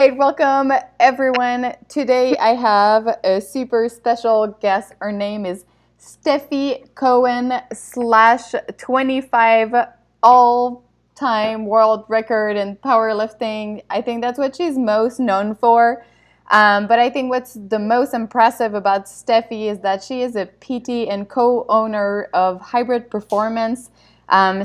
Right, welcome everyone. Today I have a super special guest. Her name is Stefi Cohen slash 25 all-time world record in powerlifting. I think that's what she's most known for. But I think what's the most impressive about Stefi is that she is a PT and co-owner of Hybrid Performance.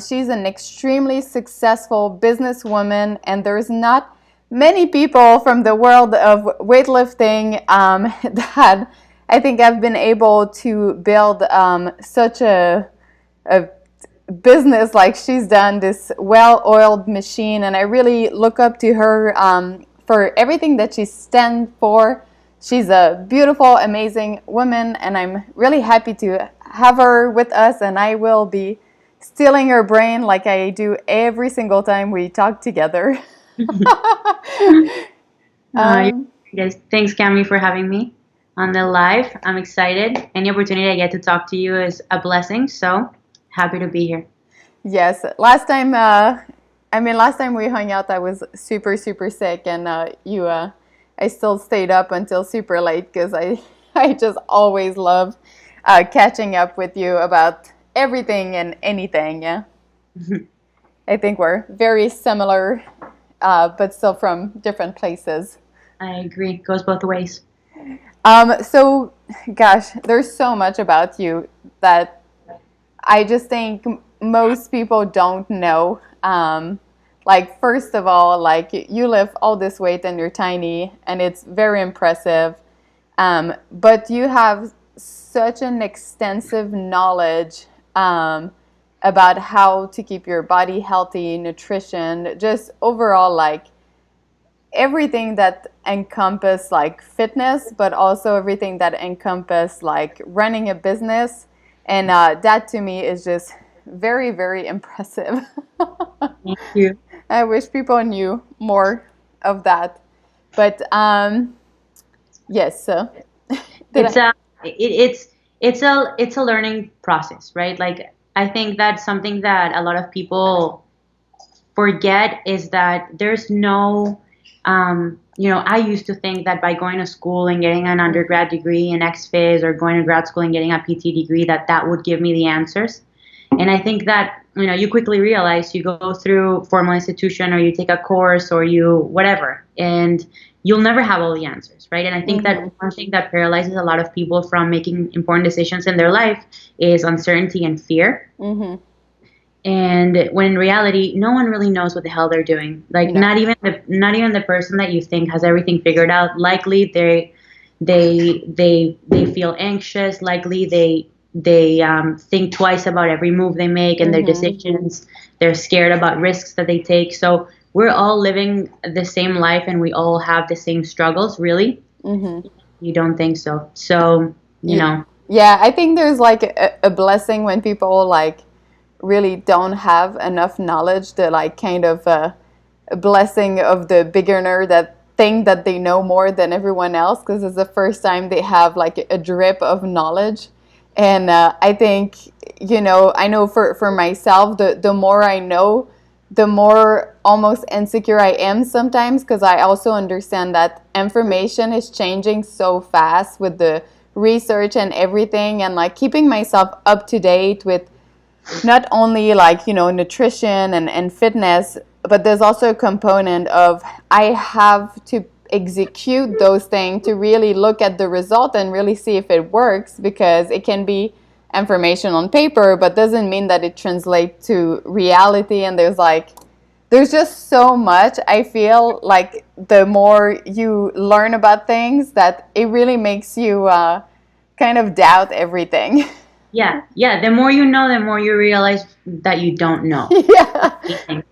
She's an extremely successful businesswoman, and there's not many people from the world of weightlifting that I think have been able to build such a business like she's done, this well-oiled machine. And I really look up to her for everything that she stands for. She's a beautiful, amazing woman, and I'm really happy to have her with us, and I will be stealing her brain like I do every single time we talk together. Uh, um, yes, thanks, Cami, for having me on the live. I'm excited. Any opportunity I get to talk to you is a blessing. So happy to be here. yes, last time we hung out, I was super, super sick, and I still stayed up until super late because I just always love catching up with you about everything and anything. Yeah, I think we're very similar, but still from different places. I agree. Goes both ways. So, gosh, there's so much about you that I just think most people don't know. Like, first of all, like you lift all this weight and you're tiny, and it's very impressive. But you have such an extensive knowledge about how to keep your body healthy, nutrition, just overall, like everything that encompass like fitness, but also everything that encompass like running a business. And that to me is just very, very impressive. Thank you. I wish people knew more of that. But yes, so did It's I? a it's a learning process, right? Like I think that's something that a lot of people forget is that there's no I used to think that by going to school and getting an undergrad degree in XPhys or going to grad school and getting a PT degree that would give me the answers. And I think that you quickly realize you go through formal institution or you take a course or you whatever, and you'll never have all the answers, right? And I think that Mm-hmm. one thing that paralyzes a lot of people from making important decisions in their life is uncertainty and fear. Mm-hmm. And when in reality, no one really knows what the hell they're doing. Like No. not even the person that you think has everything figured out. Likely they feel anxious. Likely they think twice about every move they make and their Mm-hmm. decisions. They're scared about risks that they take. So we're all living the same life and we all have the same struggles. Really, Mm-hmm. you don't think so? So Yeah. Yeah, I think there's like a blessing when people like really don't have enough knowledge, the like kind of a blessing of the beginner that think that they know more than everyone else because it's the first time they have like a drip of knowledge. And I think, I know for myself, the more I know, the more almost insecure I am sometimes because I also understand that information is changing so fast with the research and everything, and like keeping myself up to date with not only like nutrition and fitness, but there's also a component of I have to execute those things to really look at the result and really see if it works, because it can be information on paper but doesn't mean that it translates to reality. And there's just so much. I feel like the more you learn about things, that it really makes you kind of doubt everything. Yeah. The more you know, the more you realize that you don't know Yeah. anything.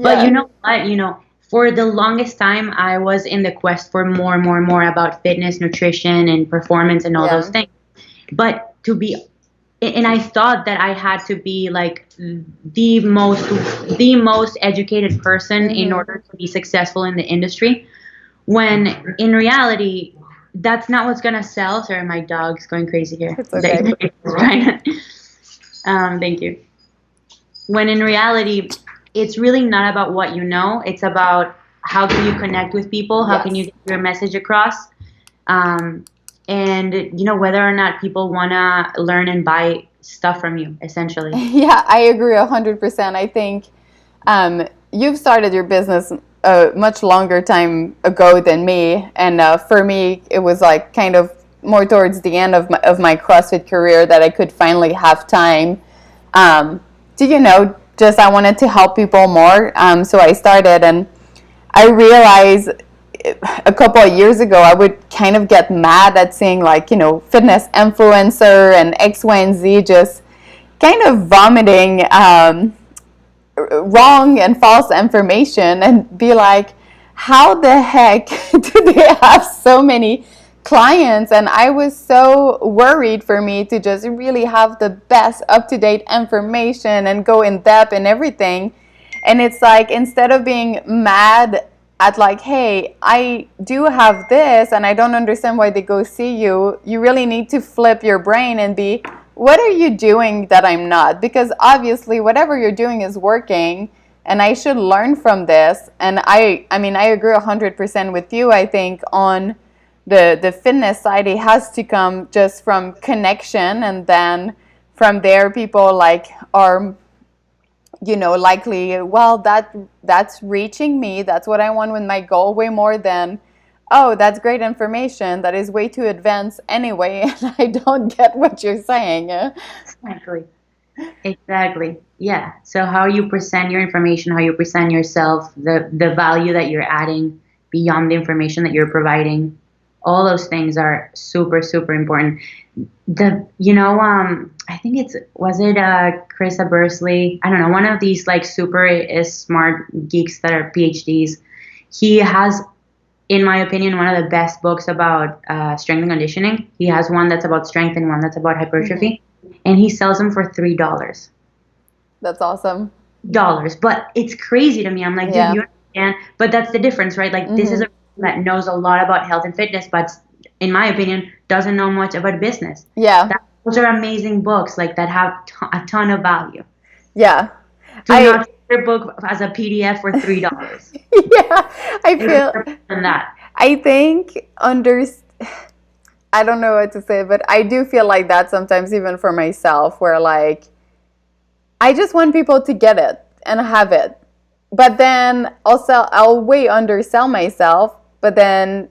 But you Yeah. know what? For the longest time, I was in the quest for more and more and more about fitness, nutrition, and performance and all those Yeah. things. But and I thought that I had to be like the most educated person in Mhm. order to be successful in the industry. When in reality, that's not what's gonna sell. Sorry, my dog's going crazy here. It's okay. Thank you. When in reality, it's really not about what you know. It's about how can you connect with people? How can you Yes. get your message across? And whether or not people want to learn and buy stuff from you, essentially. Yeah, I agree 100%. I think you've started your business a much longer time ago than me, and for me, it was like kind of more towards the end of my CrossFit career that I could finally have time to, just I wanted to help people more. So I started, and I realized a couple of years ago, I would kind of get mad at seeing like, fitness influencer and X, Y, and Z just kind of vomiting wrong and false information and be like, how the heck do they have so many clients? And I was so worried for me to just really have the best up-to-date information and go in depth and everything. And it's like, instead of being mad at like, hey, I do have this and I don't understand why they go see you, you really need to flip your brain and be, what are you doing that I'm not? Because obviously whatever you're doing is working and I should learn from this. And I mean, I agree 100% with you. I think on the fitness side, it has to come just from connection, and then from there people like are likely, well, that's reaching me, that's what I want with my goal, way more than, oh, that's great information that is way too advanced anyway, and I don't get what you're saying. Exactly. Exactly. Yeah. So how you present your information, how you present yourself, the value that you're adding beyond the information that you're providing, all those things are super, super important. I think was it Chris Bursley? I don't know, one of these like super smart geeks that are PhDs. He has, in my opinion, one of the best books about strength and conditioning. He has one that's about strength and one that's about hypertrophy, and he sells them for $3. That's awesome. Dollars, but it's crazy to me. I'm like, dude, Yeah. you understand? But that's the difference, right? Like, this is a person that knows a lot about health and fitness, but in my opinion, doesn't know much about business. Yeah. Those are amazing books, like that have a ton of value. Yeah. Do not sell your book as a PDF for $3. Yeah, I feel Than that. I think I don't know what to say, but I do feel like that sometimes, even for myself, where like I just want people to get it and have it. But then also I'll way undersell myself, but then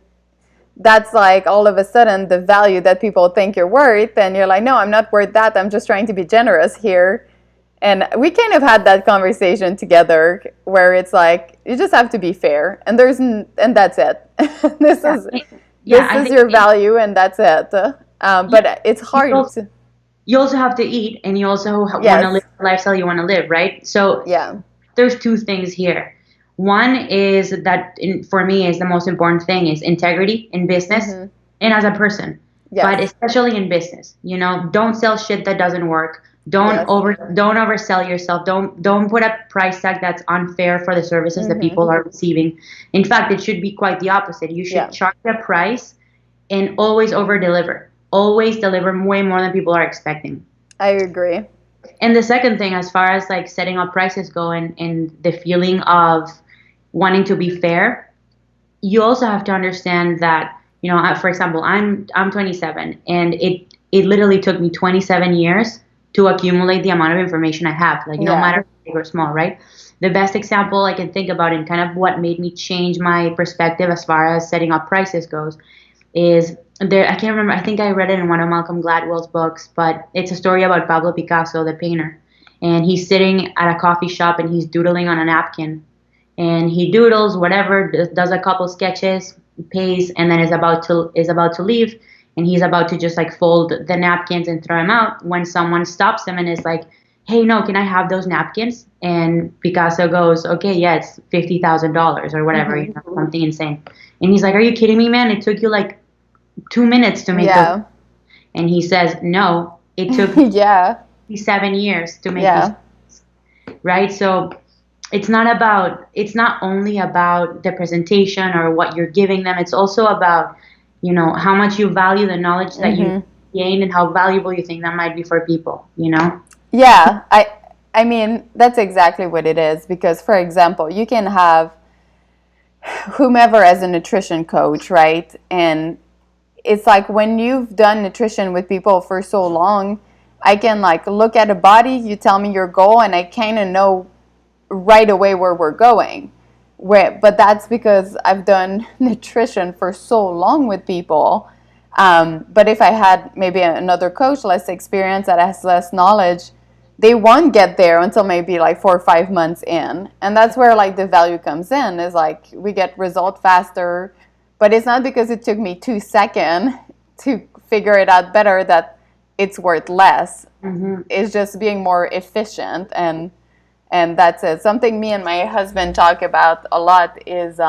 that's like all of a sudden the value that people think you're worth, and you're like, no, I'm not worth that. I'm just trying to be generous here. And we kind of had that conversation together where it's like, you just have to be fair, and and that's it. This is your value, and that's it. But it's hard. You also have to eat, and you also want to live the lifestyle you want to live, right? So there's two things here. One is that, for me, is the most important thing is integrity in business and as a person. Yes. But especially in business, don't sell shit that doesn't work. Don't oversell yourself. Don't put a price tag that's unfair for the services that people are receiving. In fact, it should be quite the opposite. You should charge a price and always over deliver. Always deliver way more than people are expecting. I agree. And the second thing, as far as like setting up prices go, and the feeling of wanting to be fair, you also have to understand that, for example, I'm 27, and it literally took me 27 years to accumulate the amount of information I have, like no matter big or small, right? The best example I can think about, and kind of what made me change my perspective as far as setting up prices goes, is there. I can't remember. I think I read it in one of Malcolm Gladwell's books, but it's a story about Pablo Picasso, the painter, and he's sitting at a coffee shop and he's doodling on a napkin, and he doodles whatever, does a couple sketches, pays, and then is about to leave, and he's about to just like fold the napkins and throw them out, when someone stops him and is like, hey, no, can I have those napkins? And Picasso goes, okay, yeah, it's $50,000 or whatever, something insane. And he's like, are you kidding me, man? It took you like 2 minutes to make those. And he says, no, it took 7 years to make these. Right? So it's not only about the presentation or what you're giving them. It's also about, how much you value the knowledge that you gain and how valuable you think that might be for people, Yeah, I mean, that's exactly what it is. Because, for example, you can have whomever as a nutrition coach, right? And it's like when you've done nutrition with people for so long, I can like look at a body, you tell me your goal, and I kind of know right away where we're going. But that's because I've done nutrition for so long with people. But if I had maybe another coach, less experience, that has less knowledge, they won't get there until maybe like 4 or 5 months in. And that's where like the value comes in, is like we get result faster, but it's not because it took me 2 seconds to figure it out better that it's worth less. Mm-hmm. It's just being more efficient, and that's it. Something me and my husband talk about a lot is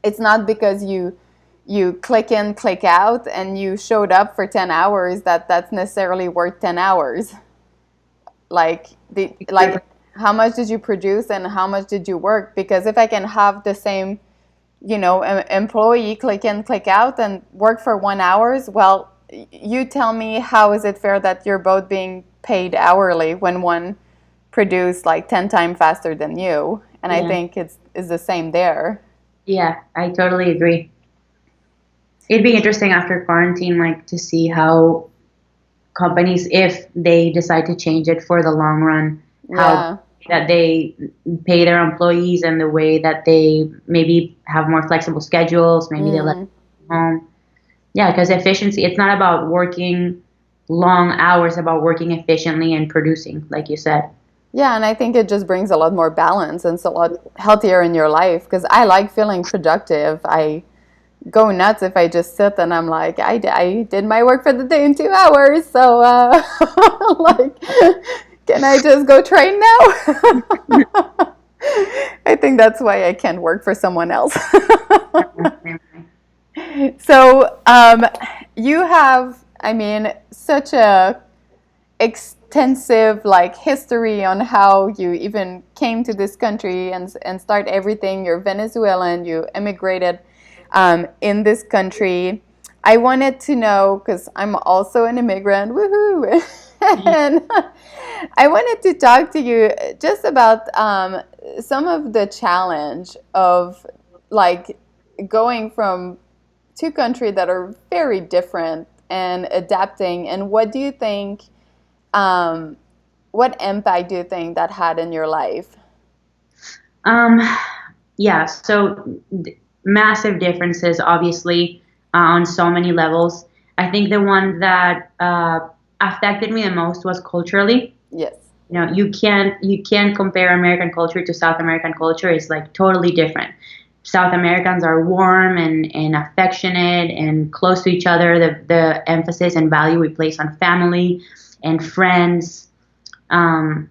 it's not because you click in, click out, and you showed up for 10 hours that's necessarily worth 10 hours. Like how much did you produce and how much did you work? Because if I can have the same, employee click in, click out and work for 1 hour, well, you tell me, how is it fair that you're both being paid hourly when one produced like 10 times faster than you? And I think it's the same there. Yeah, I totally agree. It'd be interesting after quarantine, like to see how companies, if they decide to change it for the long run, how that they pay their employees and the way that they maybe have more flexible schedules, maybe they let them home. Yeah, because efficiency, it's not about working long hours, it's about working efficiently and producing, like you said. Yeah, and I think it just brings a lot more balance and it's a lot healthier in your life, because I like feeling productive. I go nuts if I just sit and I'm like, I did my work for the day in 2 hours, so like, can I just go train now? I think that's why I can't work for someone else. So you have, I mean, such a extensive like history on how you even came to this country and start everything. You're Venezuelan, you immigrated in this country. I wanted to know, because I'm also an immigrant, woohoo! And I wanted to talk to you just about some of the challenge of like going from two countries that are very different and adapting. And what do you think, what impact do you think that had in your life? Yeah, so massive differences, obviously, on so many levels. I think the one that affected me the most was culturally. Yes. You can't compare American culture to South American culture. It's like totally different. South Americans are warm and affectionate and close to each other. The emphasis and value we place on family and friends. I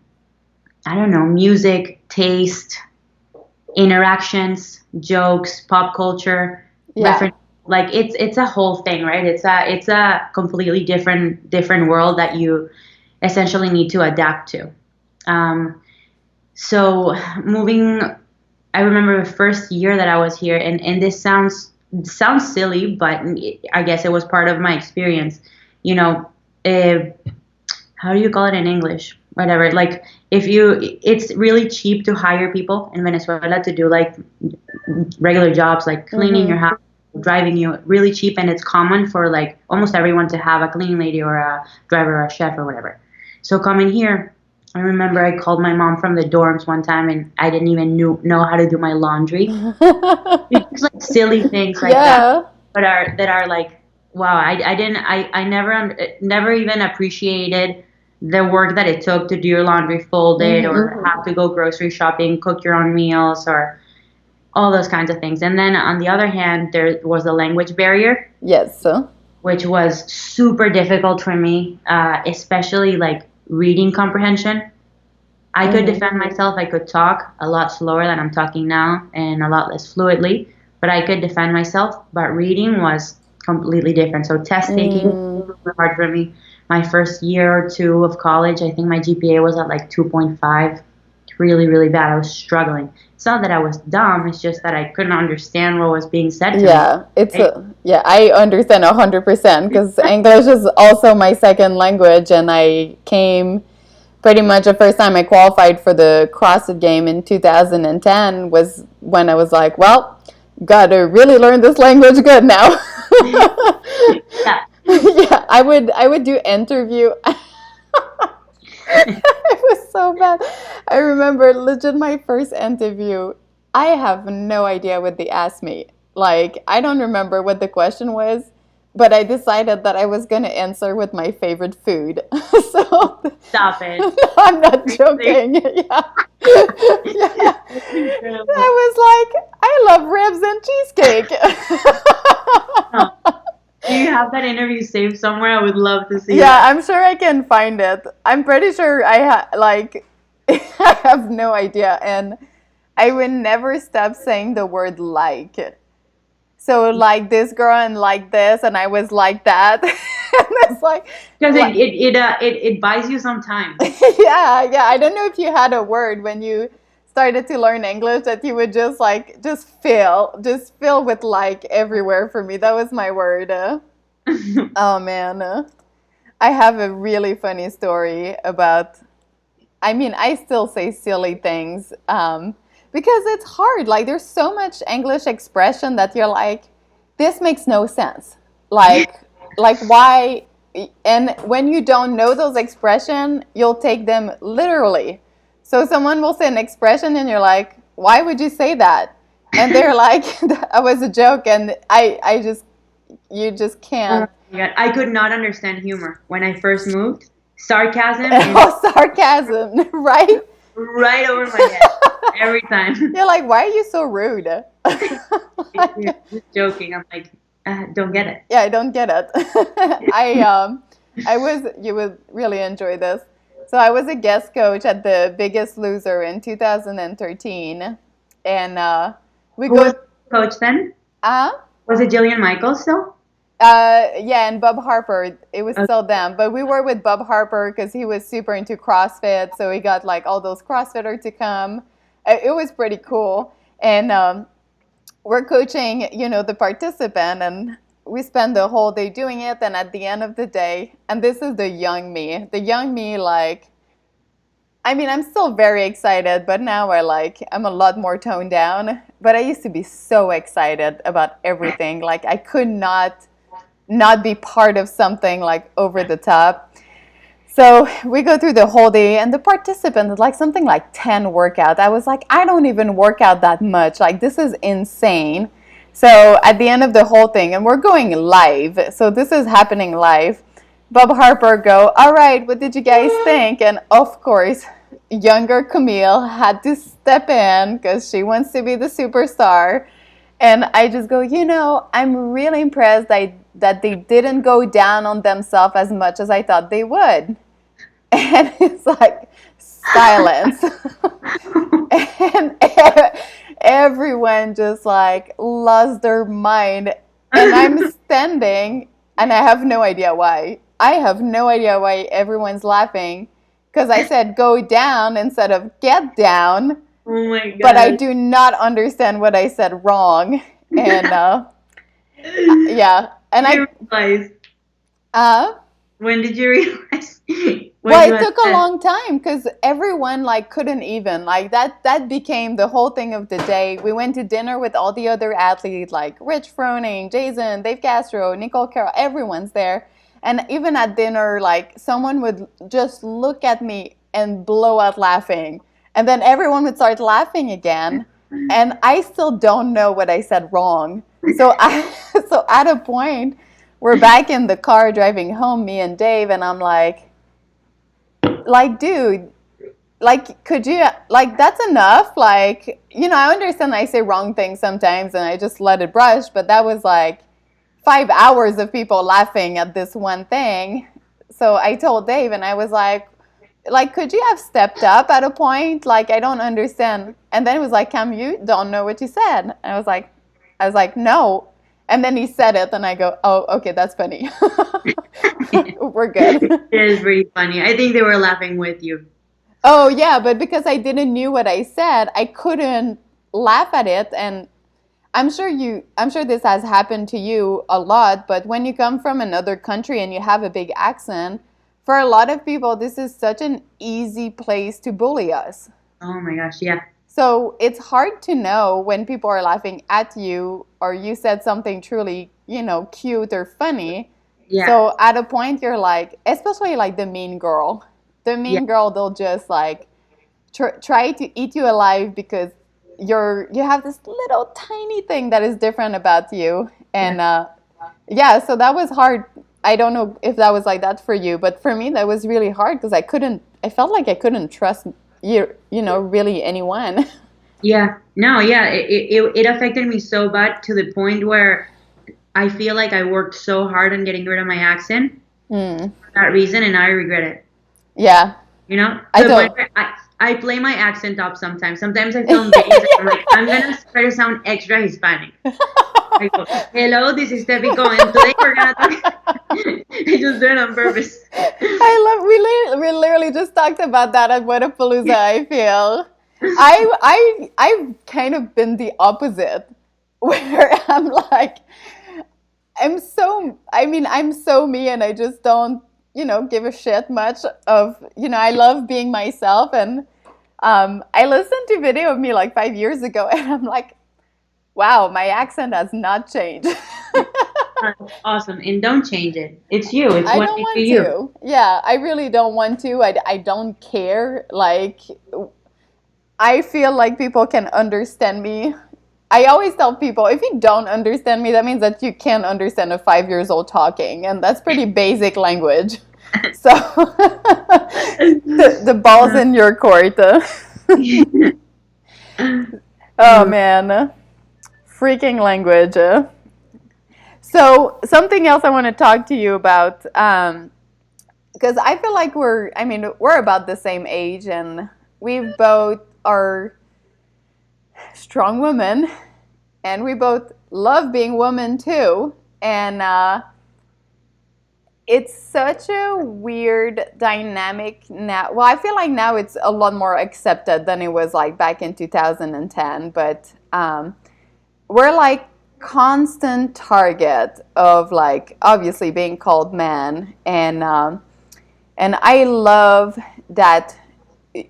don't know, music, taste, interactions, jokes, pop culture, reference. Like it's a whole thing, right? It's a completely different world that you essentially need to adapt to. So moving, I remember the first year that I was here, and this sounds silly, but I guess it was part of my experience. How do you call it in English? Whatever. Like it's really cheap to hire people in Venezuela to do like regular jobs, like cleaning your house, driving you, really cheap, and it's common for like almost everyone to have a cleaning lady or a driver or a chef or whatever. So coming here, I remember I called my mom from the dorms one time, and I didn't even know how to do my laundry. It's like silly things like that, but that are like, wow, I never even appreciated the work that it took to do your laundry, fold it, or have to go grocery shopping, cook your own meals, or all those kinds of things. And then on the other hand, there was the language barrier. Yes. Which was super difficult for me, especially like reading comprehension. I could defend myself. I could talk a lot slower than I'm talking now and a lot less fluidly, but I could defend myself. But reading was completely different. So test taking was super hard for me. My first year or two of college, I think my GPA was at like 2.5. Really, really bad. I was struggling. It's not that I was dumb. It's just that I couldn't understand what was being said to me. I understand 100% because English is also my second language, and I came pretty much the first time I qualified for the CrossFit game in 2010 was when I was like, well, gotta really learn this language good now. Yeah. Yeah, I would do interview. It was so bad. I remember legit my first interview. I have no idea what they asked me. Like, I don't remember what the question was, but I decided that I was going to answer with my favorite food. So, Stop it. no, I'm not joking. Yeah. Yeah. That's incredible. I was like, I love ribs and cheesecake. Oh, do you have that interview saved somewhere? I would love to see Yeah, that. I'm sure I can find it. I'm pretty sure like I have no idea, and I would never stop saying the word like. So like this girl and like this, and I was like that. And it's Because like it buys you some time. yeah, yeah. I don't know if you had a word when you started to learn English that you would just fill with like everywhere for me. That was my word. Oh man. I have a really funny story about. I mean, I still say silly things because it's hard. Like, there's so much English expression that you're like, this makes no sense. Like why? And when you don't know those expressions, you'll take them literally. So someone will say an expression, and you're like, why would you say that? And they're like, that was a joke, and you just Oh can't. my God. I could not understand humor when I first moved. Sarcasm is Oh, sarcasm, right? right over my head every time. You're like, why are you so rude? You're just joking. I'm like, don't get it. Yeah, I don't get it. You would really enjoy this. So I was a guest coach at the Biggest Loser in 2013, and we Who go. was the coach then? Uh, Was it Jillian Michaels still? yeah, and Bob Harper. It was still them, but we were with Bob Harper because he was super into CrossFit, so we got like all those CrossFitters to come. It was pretty cool, and we're coaching, the participant, and we spend the whole day doing it. And at the end of the day, and this is the young me, like, I mean, I'm still very excited, but now I'm a lot more toned down. But I used to be so excited about everything. Like, I could not be part of something like over the top. So we go through the whole day, and the participant is like something like 10 workouts. I was like, I don't even work out that much. Like, this is insane. So at the end of the whole thing, and we're going live, so this is happening live, Bob Harper go, all right, what did you guys think? And of course, younger Camille had to step in because she wants to be the superstar. And I just go, I'm really impressed that they didn't go down on themselves as much as I thought they would. And it's like silence. And everyone just like lost their mind. And I'm standing, and I have no idea why. I have no idea why everyone's laughing, because I said go down instead of get down. Oh my God. But I do not understand what I said wrong. And yeah. And Did you realize? When did you realize? Well, it took a long time because everyone like couldn't even like that became the whole thing of the day. We went to dinner with all the other athletes like Rich Froning, Jason, Dave Castro, Nicole Carroll, everyone's there. And even at dinner, like someone would just look at me and blow out laughing. And then everyone would start laughing again. And I still don't know what I said wrong. So at a point, we're back in the car driving home, me and Dave, and I'm like, dude, like, could you, like, that's enough. Like, I understand I say wrong things sometimes and I just let it brush, but that was like 5 hours of people laughing at this one thing. So I told Dave, and I was like, could you have stepped up at a point? Like, I don't understand. And then he was like, Cam, you don't know what you said. And I was like, no. And then he said it, and I go, oh, okay, that's funny. We're good. It is really funny. I think they were laughing with you. Oh, yeah, but because I didn't know what I said, I couldn't laugh at it. And I'm sure this has happened to you a lot, but when you come from another country and you have a big accent, for a lot of people, this is such an easy place to bully us. Oh my gosh, yeah. So it's hard to know when people are laughing at you or you said something truly, cute or funny. Yeah. So at a point you're like, especially like the mean girl. The Yeah. mean girl, they'll just like try to eat you alive because you have this little tiny thing that is different about you. And yeah, so that was hard. I don't know if that was like that for you, but for me that was really hard because I felt like I couldn't trust really anyone. Yeah. No, yeah. It affected me so bad to the point where I feel like I worked so hard on getting rid of my accent Mm. for that reason, and I regret it. Yeah, You know, I to the point don't. where I play my accent up sometimes. Sometimes I film videos and I'm like, I'm gonna try to sound extra Hispanic. I go, hello, this is Stefi Cohen. Today we're gonna talk. I just do it on purpose. We literally just talked about that at Whatapalooza. I feel I've kind of been the opposite, where I'm like I'm so me, and I just don't give a shit much of I love being myself, and I listened to a video of me like 5 years ago, and I'm like, wow, my accent has not changed. Awesome, and don't change it. It's you. It's I what don't makes you want you. to. Yeah, I really don't want to. I don't care. Like, I feel like people can understand me. I always tell people, if you don't understand me, that means that you can't understand a 5 years old talking. And that's pretty basic language. So, the ball's in your court. Oh, man. Freaking language. So, something else I want to talk to you about, because I feel like we're about the same age, and we both are strong women, and we both love being women too. And it's such a weird dynamic now. Well, I feel like now it's a lot more accepted than it was like back in 2010, but we're like constant target of like obviously being called man, and I love that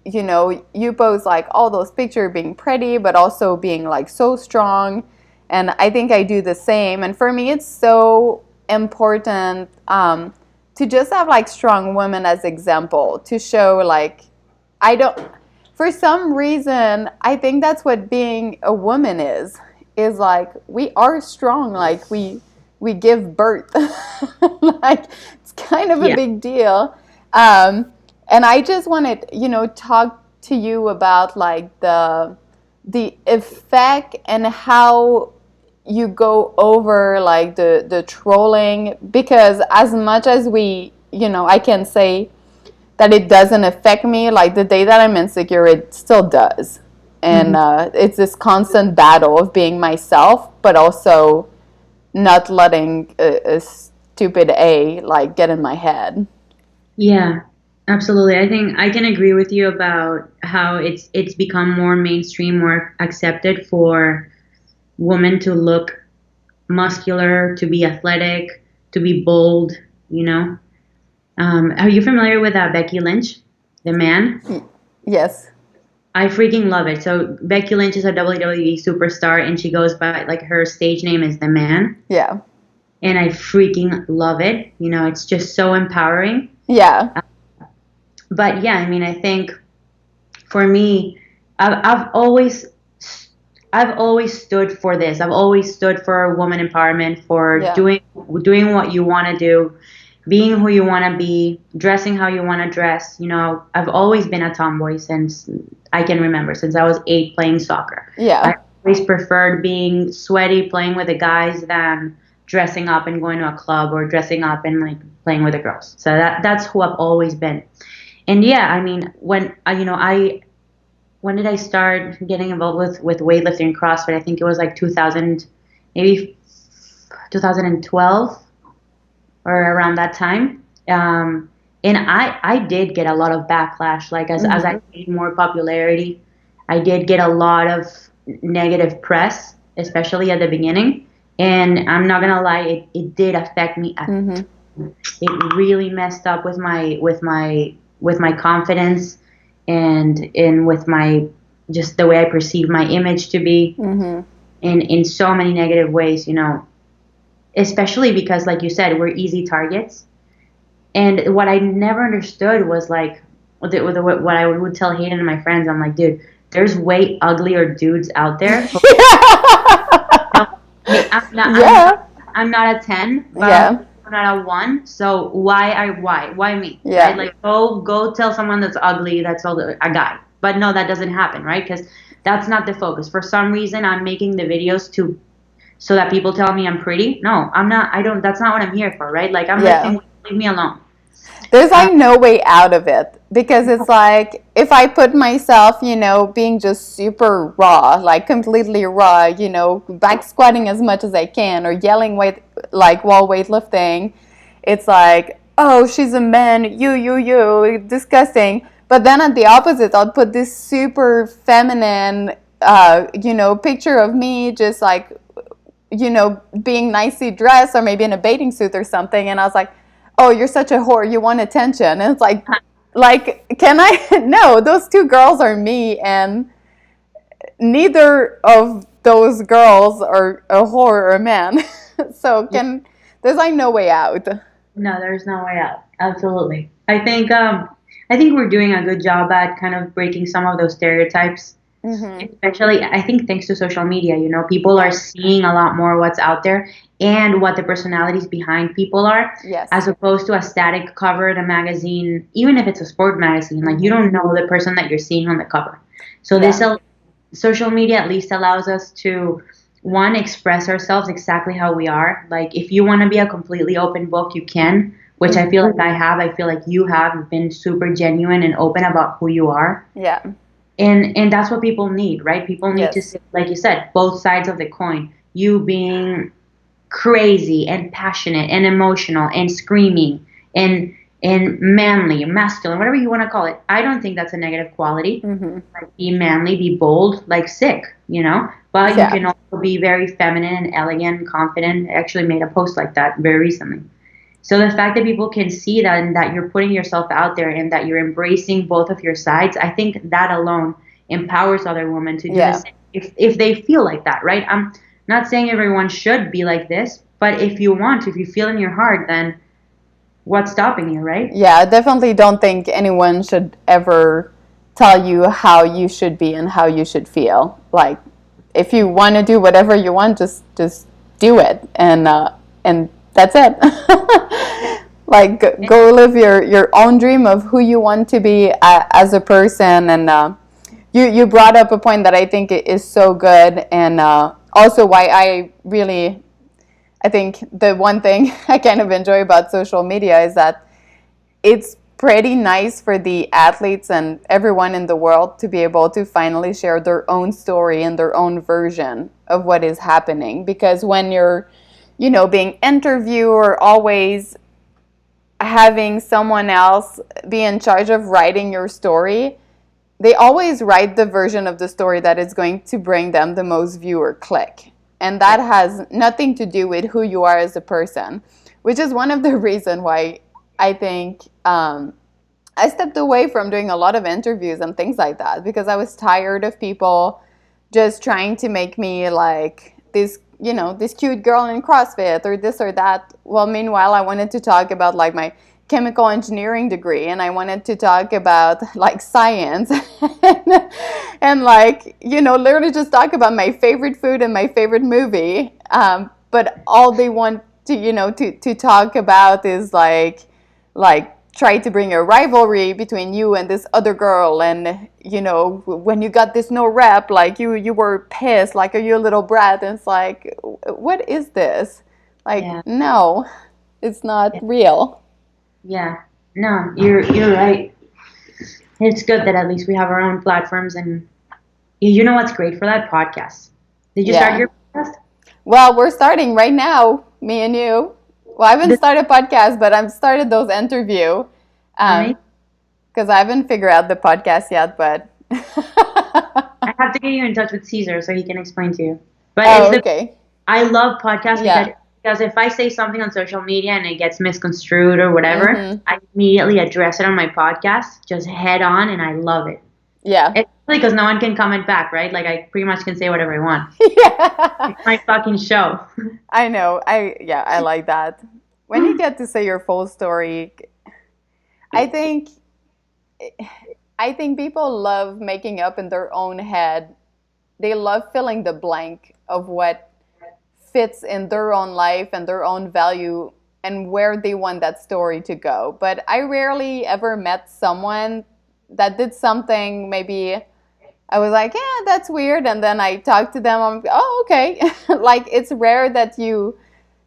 you post like all those pictures being pretty but also being like so strong, and I think I do the same. And for me it's so important to just have like strong women as example, to show like I don't, for some reason I think that's what being a woman is like, we are strong, like we give birth. Like it's kind of a Yeah. big deal. And I just wanted talk to you about like the effect and how you go over like the trolling, because as much as we I can say that it doesn't affect me, like the day that I'm insecure it still does. And Mhm. it's this constant battle of being myself, but also not letting a stupid A like get in my head. Yeah, absolutely. I think I can agree with you about how it's become more mainstream, more accepted for women to look muscular, to be athletic, to be bold, you know. Are you familiar with Becky Lynch, the man? Yes. I freaking love it. So Becky Lynch is a WWE superstar, and she goes by like her stage name is the man, Yeah. and I freaking love it. You know, it's just so empowering. Yeah. But yeah, I mean, I think for me, I've always stood for this. I've always stood for woman empowerment, for Yeah. doing what you want to do, being who you want to be, dressing how you want to dress. You know, I've always been a tomboy since I can remember, since I was 8 playing soccer. Yeah. I always preferred being sweaty playing with the guys than dressing up and going to a club, or dressing up and like playing with the girls. So that's who I've always been. And yeah, I mean, when did I start getting involved with weightlifting and CrossFit? I think it was like 2000, maybe 2012 or around that time. And I did get a lot of backlash. Like as I gained more popularity, I did get a lot of negative press, especially at the beginning. And I'm not gonna lie, it did affect me a Mm-hmm. it really messed up with my confidence and with my just the way I perceive my image to be Mm-hmm. in so many negative ways, especially because like you said, we're easy targets. And what I never understood was like what I would tell Hayden and my friends. I'm like, dude, there's way uglier dudes out there. No, Yeah. I'm not a 10, but Yeah. I'm not a 1. So why me, right? Yeah. Like go tell someone that's ugly that's a guy. But no, that doesn't happen, right? Because that's not the focus. For some reason, I'm making the videos to so that people tell me I'm pretty. No, I'm not. I don't. That's not what I'm here for, right? Like I'm Yeah. lifting. Leave me alone. There's Um, like no way out of it because it's like if I put myself, being just super raw, like completely raw, back squatting as much as I can or yelling like while weightlifting, it's like, oh, she's a man, you, disgusting. But then at the opposite, I'll put this super feminine, picture of me just like, being nicely dressed or maybe in a bathing suit or something. And I was like, oh, you're such a whore. You want attention. And it's like, can I? No, those two girls are me. And neither of those girls are a whore or a man. So there's like no way out. no, there's no way out. Absolutely. I think we're doing a good job at kind of breaking some of those stereotypes. Mm-hmm. Especially, I think thanks to social media, people are Yeah. seeing a lot more what's out there and what the personalities behind people are, as Yes. opposed to a static cover in a magazine, even if it's a sport magazine. Like you Mm-hmm. don't know the person that you're seeing on the cover. So Yeah. social media at least allows us to one express ourselves exactly how we are. Like if you want to be a completely open book, you can, which I Mm-hmm. feel like I have. I feel like you have been super genuine and open about who you are. Yeah. And that's what people need, right? People need to Yes. see, like you said, both sides of the coin. You being crazy and passionate and emotional and screaming and manly, masculine, whatever you want to call it. I don't think that's a negative quality. Mm-hmm. Like be manly, be bold, like sick. But you Yeah. can also be very feminine and elegant and confident. I actually made a post like that very recently. So the fact that people can see that and that you're putting yourself out there and that you're embracing both of your sides, I think that alone empowers other women to do the Yeah. same if they feel like that, right? I'm not saying everyone should be like this, but if you want, if you feel in your heart, then what's stopping you, right? Yeah, I definitely don't think anyone should ever tell you how you should be and how you should feel. Like, if you want to do whatever you want, just do it, and that's it. Like, go live your own dream of who you want to be as a person. And you brought up a point that I think is so good, and also why I think the one thing I kind of enjoy about social media is that it's pretty nice for the athletes and everyone in the world to be able to finally share their own story and their own version of what is happening. Because when you're, being interviewed or always having someone else be in charge of writing your story, they always write the version of the story that is going to bring them the most viewer click. And that has nothing to do with who you are as a person, which is one of the reasons why I think I stepped away from doing a lot of interviews and things like that because I was tired of people just trying to make me like this cute girl in CrossFit or this or that. Well, meanwhile, I wanted to talk about like my chemical engineering degree and I wanted to talk about like science and like, literally just talk about my favorite food and my favorite movie. But all they want to talk about is like try to bring a rivalry between you and this other girl, and when you got this no rep, like you were pissed, like are you a little brat? And it's like, what is this? Like, Yeah, no, it's not yeah, real. yeah. No, you're right. It's good that at least we have our own platforms, and you know what's great for that podcast? Did you start Yeah. your podcast? Well, we're starting right now, me and you. Well, I haven't started a podcast, but I've started those interview Amazing. because I haven't figured out the podcast yet, but I have to get you in touch with Caesar so he can explain to you. But oh, okay. I love podcasts because Yeah. because if I say something on social media and it gets misconstrued or whatever, Mm-hmm. I immediately address it on my podcast, just head on, and I love it. Yeah. It's because no one can comment back, right? Like I pretty much can say whatever I want. Yeah. It's my fucking show. I know. I like that. When you get to say your full story, I think I think people love making up in their own head. They love filling the blank of what fits in their own life and their own value and where they want that story to go. But I rarely ever met someone that did something maybe I was like, yeah, that's weird. And then I talked to them. I'm, oh, okay. Like, it's rare that you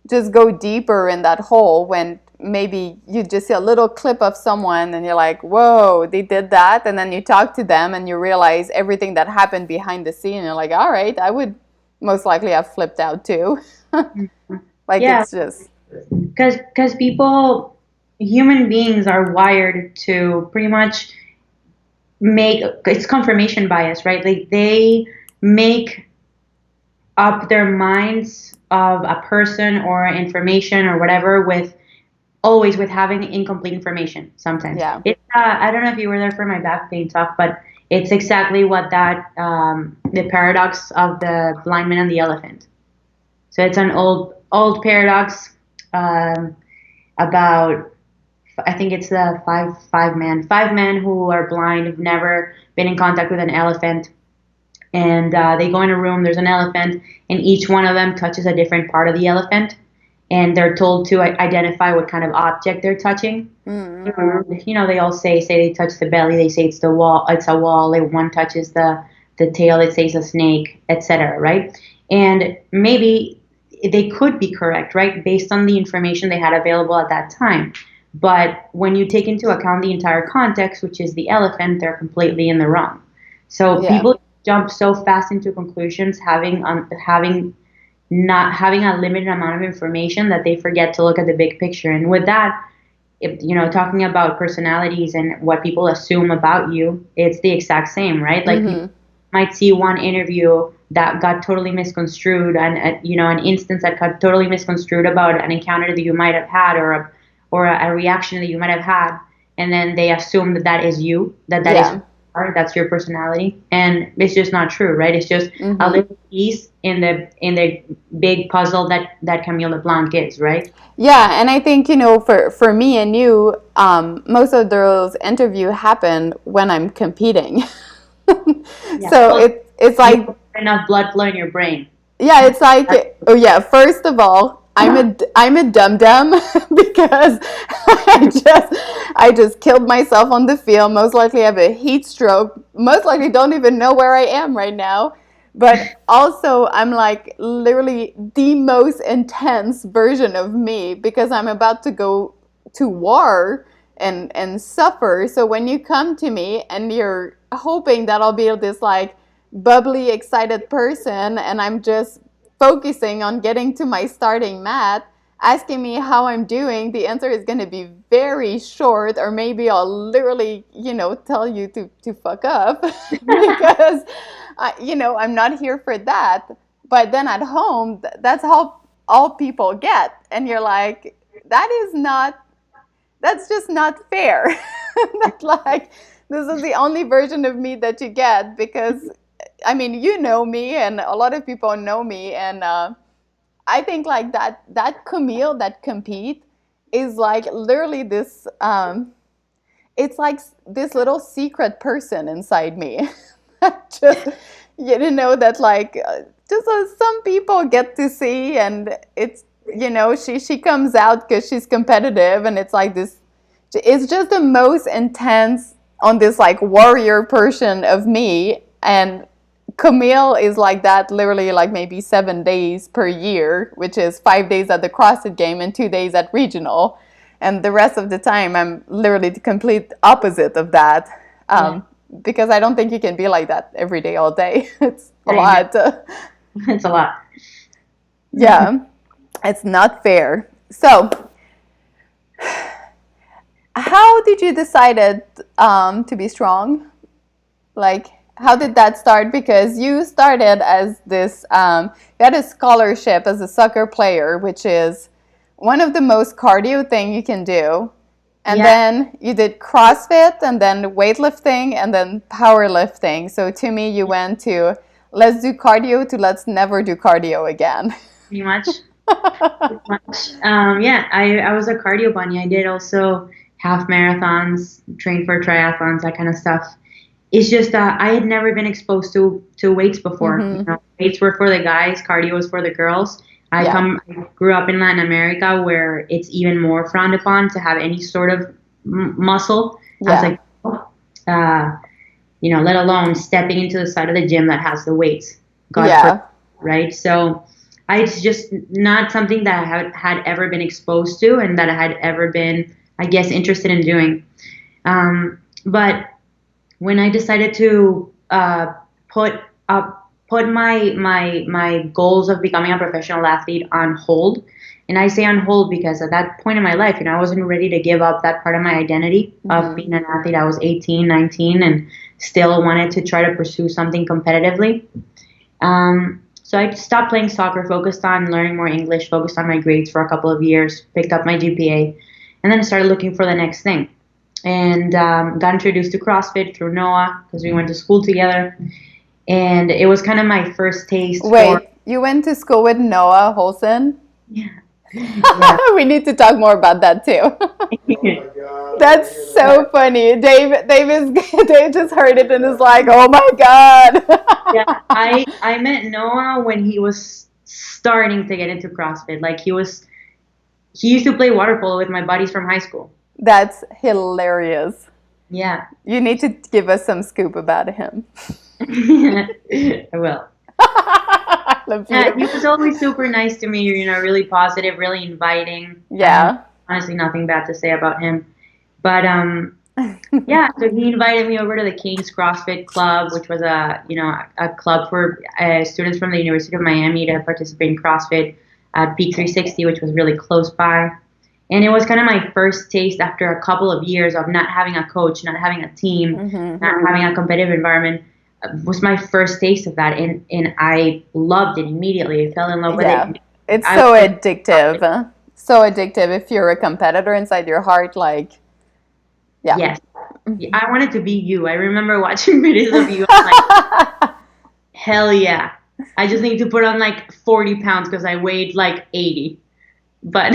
just go deeper in that hole when maybe you just see a little clip of someone and you're like, whoa, they did that. And then you talk to them and you realize everything that happened behind the scene. And you're like, all right, I would most likely have flipped out too. Like, Yeah, it's just, because people, human beings are wired to pretty much make it's confirmation bias, right? Like they make up their minds of a person or information or whatever with always with having incomplete information sometimes. yeah. It's I don't know if you were there for my back pain talk, but it's exactly what that the paradox of the blind man and the elephant. So it's an old paradox um, about I think it's the five men who are blind, have never been in contact with an elephant, and they go in a room. There's an elephant, and each one of them touches a different part of the elephant, and they're told to identify what kind of object they're touching. Mm-hmm. You know, they all say they touch the belly. They say it's the wall. It's a wall. If one touches the tail, it says a snake, etc. Right? And maybe they could be correct, right, based on the information they had available at that time. But when you take into account the entire context, which is the elephant, they're completely in the wrong. So Yeah. people jump so fast into conclusions, having not having a limited amount of information that they forget to look at the big picture. And with that, if, you know, talking about personalities and what people assume about you, it's the exact same, right? Like people Mm-hmm. might see one interview that got totally misconstrued, and you know, an instance that got totally misconstrued about an encounter that you might have had, or a reaction that you might have had, and then they assume that that is you, that is Yeah. that's your personality, and it's just not true, right? It's just a Mm-hmm. little piece in the big puzzle that Camille Leblanc is, right? Yeah, and I think, for me and you, most of those interviews happen when I'm competing. Yeah. So Well, it's you like, have enough blood flow in your brain. yeah, it's like, oh yeah, first of all, I'm a dum dum because I just killed myself on the field. Most likely have a heat stroke. Most likely don't even know where I am right now. But also, I'm like literally the most intense version of me because I'm about to go to war and suffer. So when you come to me and you're hoping that I'll be this like bubbly, excited person, and I'm just focusing on getting to my starting mat, asking me how I'm doing, the answer is going to be very short, or maybe I'll literally, tell you to fuck up because, I'm not here for that. But then at home, that's how all people get. And you're like, that's just not fair. That's like, this is the only version of me that you get because, I mean, you know me, and a lot of people know me, and I think like that Camille that compete is like literally this. It's like this little secret person inside me. Just that like just some people get to see, and it's she comes out because she's competitive, and it's like this. It's just the most intense on this like warrior person of me, and Camille is like that literally like maybe 7 days per year, which is 5 days at the CrossFit game and 2 days at regional. And the rest of the time, I'm literally the complete opposite of that. Yeah, Because I don't think you can be like that every day, all day. It's a I know. lot. It's a lot. Yeah, it's not fair. So, how did you decide to be strong? Like, How did that start? Because you started as this, you had a scholarship as a soccer player, which is one of the most cardio thing you can do. And Yeah. then you did CrossFit and then weightlifting and then powerlifting. So to me, you went to let's do cardio to let's never do cardio again. Pretty much. Pretty much. Yeah, I was a cardio bunny. I did also half marathons, trained for triathlons, that kind of stuff. It's just I had never been exposed to weights before. You know, weights were for the guys, cardio was for the girls. Yeah. I grew up in Latin America where it's even more frowned upon to have any sort of muscle. I was Yeah. like, you know, let alone stepping into the side of the gym that has the weights. God Yeah. forbid, right? So it's just not something that I had ever been exposed to and that I had ever been, I guess, interested in doing. But when I decided to put my goals of becoming a professional athlete on hold, and I say on hold because at that point in my life, you know, I wasn't ready to give up that part of my identity of being an athlete. I was 18, 19, and still wanted to try to pursue something competitively. So I stopped playing soccer, focused on learning more English, focused on my grades for a couple of years, picked up my GPA, and then I started looking for the next thing. And got introduced to CrossFit through Noah because we went to school together. And it was kind of my first taste Wait, you went to school with Noah Holson? Yeah. We need to talk more about that too. That's so funny. Dave just heard it and is like, oh my God. Yeah, I met Noah when he was starting to get into CrossFit. Like he used to play water polo with my buddies from high school. That's hilarious. Yeah. You need to give us some scoop about him. I will. I love you. Yeah, he was always super nice to me, you know, really positive, really inviting. Yeah. Honestly, nothing bad to say about him. But yeah, so he invited me over to the King's CrossFit Club, which was a club for students from the University of Miami to participate in CrossFit at Peak 360, which was really close by. And it was kind of my first taste after a couple of years of not having a coach, not having a team, not having a competitive environment. Was my first taste of that, and I loved it immediately. I fell in love with it. It's so addictive. So addictive if you're a competitor inside your heart, like, yeah. Yes. I wanted to be you. I remember watching videos of you. I'm like, hell yeah. I just need to put on like 40 pounds because I weighed like 80. But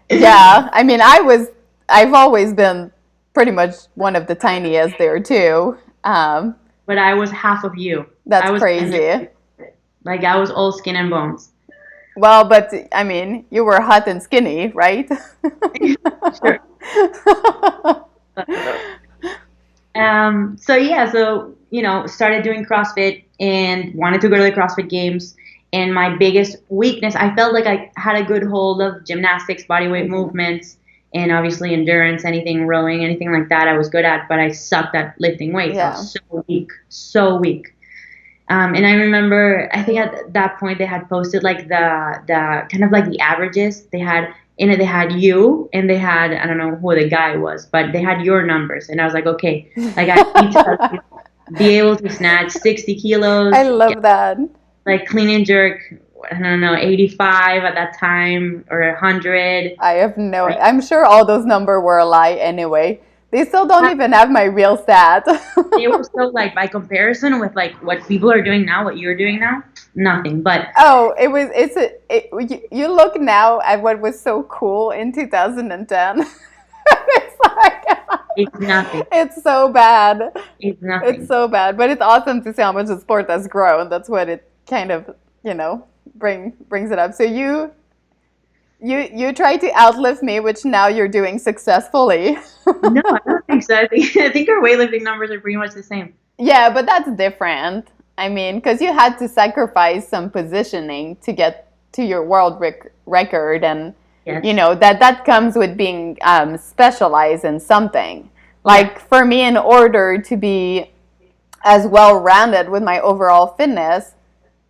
yeah, I mean, I've always been pretty much one of the tiniest there too. But I was half of you. That's crazy. Like I was all skin and bones. Well, but I mean, you were hot and skinny, right? Sure. So yeah, so you know, started doing CrossFit and wanted to go to the CrossFit Games. And my biggest weakness, I felt like I had a good hold of gymnastics, bodyweight movements, and obviously endurance, anything rowing, anything like that I was good at, but I sucked at lifting weights. Yeah. I was so weak. And I remember, I think at that point they had posted like the kind of like the averages. They had you and they had, I don't know who the guy was, but they had your numbers. And I was like, okay, like I need to be able to snatch 60 kilos. I love that. Like clean and jerk, I don't know, 85 at that time or 100. I'm sure all those numbers were a lie anyway. They still don't even have my real stat. They were still like, by comparison with like what people are doing now, what you're doing now, nothing. But you look now at what was so cool in 2010. It's like it's nothing. It's so bad. It's nothing. It's so bad, but it's awesome to see how much the sport has grown. That's what it kind of, brings it up. So you try to outlift me, which now you're doing successfully. No, I don't think so. I think our weightlifting numbers are pretty much the same. Yeah, but that's different. I mean, because you had to sacrifice some positioning to get to your world record, and yes. that comes with being specialized in something. Like for me, in order to be as well-rounded with my overall fitness,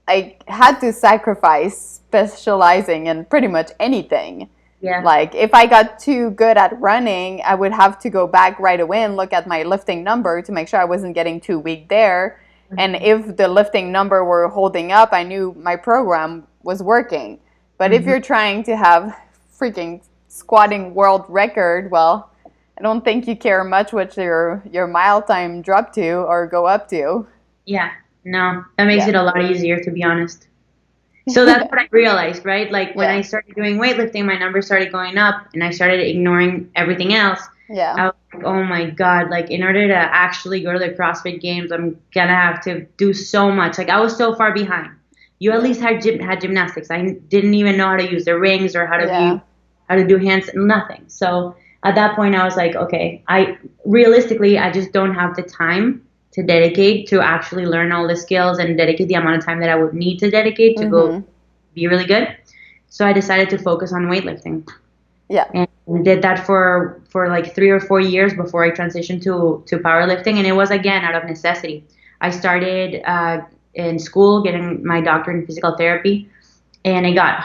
I had to sacrifice specializing in pretty much anything. Yeah. Like if I got too good at running, I would have to go back right away and look at my lifting number to make sure I wasn't getting too weak there. And if the lifting number were holding up, I knew my program was working. But if you're trying to have freaking squatting world record, well, I don't think you care much what your mile time drop to or go up to. Yeah, no, that makes Yeah. it a lot easier, to be honest. So that's what I realized, right? Like when Yeah. I started doing weightlifting, my numbers started going up and I started ignoring everything else. Yeah. I was like, oh my God, like in order to actually go to the CrossFit Games, I'm gonna have to do so much. Like I was so far behind. You at least had gymnastics. I didn't even know how to use the rings or how to do hands, nothing. So at that point I was like, okay, I just don't have the time to dedicate to actually learn all the skills and dedicate the amount of time that I would need to dedicate to go be really good. So I decided to focus on weightlifting. Yeah. And did that for like 3 or 4 years before I transitioned to powerlifting. And it was, again, out of necessity. I started in school getting my doctorate in physical therapy, and it got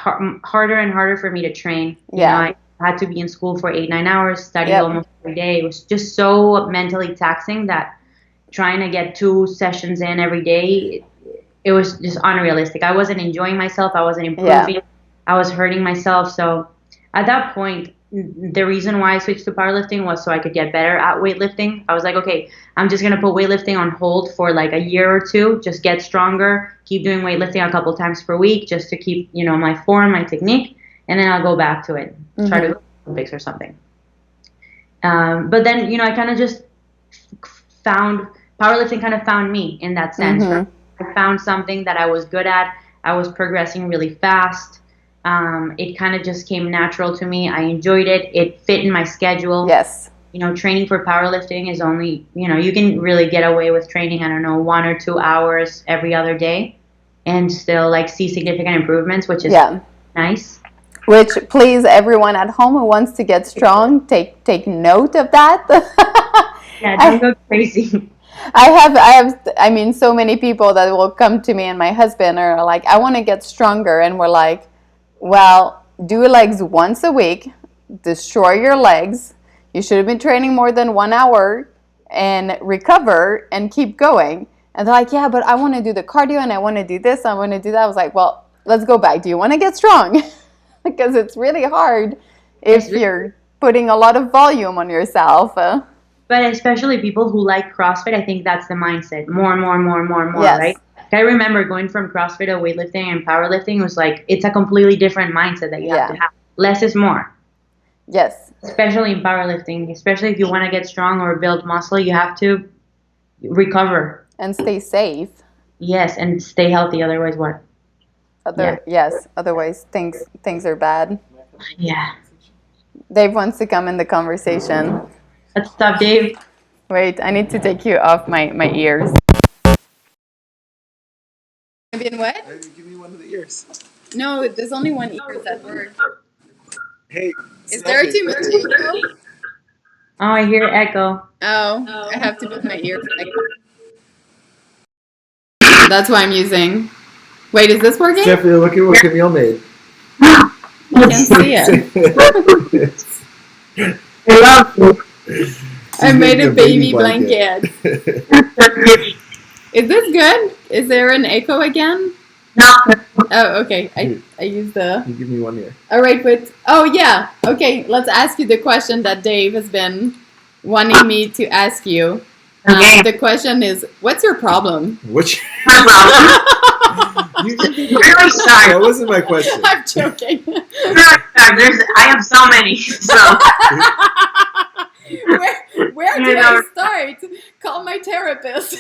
harder and harder for me to train. You know, I had to be in school for 8-9 hours, study almost every day. It was just so mentally taxing that trying to get 2 sessions in every day, it was just unrealistic. I wasn't enjoying myself. I wasn't improving. I was hurting myself. So at that point, the reason why I switched to powerlifting was so I could get better at weightlifting. I was like, okay, I'm just going to put weightlifting on hold for like a year or two, just get stronger, keep doing weightlifting a couple times per week just to keep, you know, my form, my technique, and then I'll go back to it, try to go to the Olympics or something. But then, you know, I kind of just powerlifting kind of found me in that sense. Right? I found something that I was good at. I was progressing really fast. It kind of just came natural to me. I enjoyed it. It fit in my schedule. Yes. You know, training for powerlifting is only, you know, you can really get away with training, I don't know, 1 or 2 hours every other day and still like see significant improvements, which is nice. Which, please, everyone at home who wants to get strong, take note of that. Yeah, don't go crazy. I mean, so many people that will come to me and my husband are like, I want to get stronger. And we're like, well, do legs once a week, destroy your legs. You should have been training more than 1 hour and recover and keep going. And they're like, yeah, but I want to do the cardio and I want to do this. I want to do that. I was like, well, let's go back. Do you want to get strong? Because it's really hard if you're putting a lot of volume on yourself. But especially people who like CrossFit, I think that's the mindset. More, Yes. right? I remember going from CrossFit to weightlifting and powerlifting was like, it's a completely different mindset that you have to have. Less is more. Yes. Especially in powerlifting, especially if you want to get strong or build muscle, you have to recover. And stay safe. Yes, and stay healthy. Otherwise, what? Yes, otherwise things are bad. Yeah. Dave wants to come in the conversation. What's up, Dave? Wait, I need to take you off my ears. Been what? Give me one of the ears. No, there's only one ear at work. Hey, is there too much echo? Oh, I hear echo. Oh, I have to put my ears back. That's why I'm using. Wait, is this working? Stefi, look at what Camille made. I can't see it. I made a baby blanket. Is this good? Is there an echo again? No. Oh, okay. I use the. You give me one ear. All right, but oh yeah. Okay, let's ask you the question that Dave has been wanting me to ask you. The question is, what's your problem? What's your problem? Really sorry. That wasn't my question. I'm joking. I have so many. So. Where do I start? Call my therapist.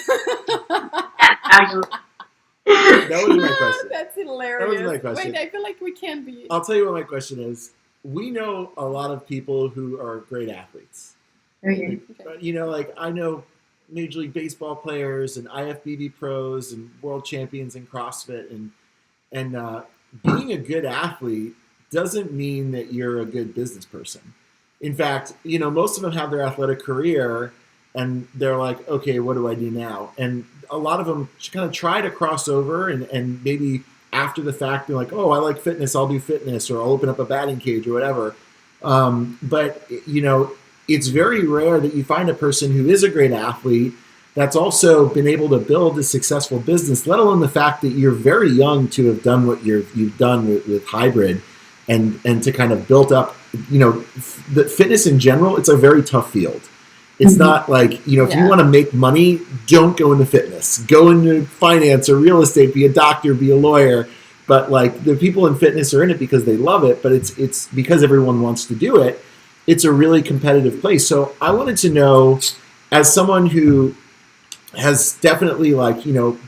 That wasn't my question. That's hilarious. That wasn't my question. Wait, I feel like we can't be. I'll tell you what my question is. We know a lot of people who are great athletes. Okay. You know, like I know Major League Baseball players and IFBB pros and world champions in CrossFit, and being a good athlete doesn't mean that you're a good business person. In fact, you know, most of them have their athletic career and they're like, okay, what do I do now? And a lot of them kind of try to cross over and maybe after the fact be like, oh, I like fitness, I'll do fitness, or I'll open up a batting cage or whatever. But, you know, it's very rare that you find a person who is a great athlete that's also been able to build a successful business, let alone the fact that you're very young to have done what you've done with hybrid, and to kind of built up, the fitness in general. It's a very tough field. It's not like, if you want to make money, don't go into fitness. Go into finance or real estate, be a doctor, be a lawyer. But like the people in fitness are in it because they love it, but it's because everyone wants to do it. It's a really competitive place. So I wanted to know, as someone who has definitely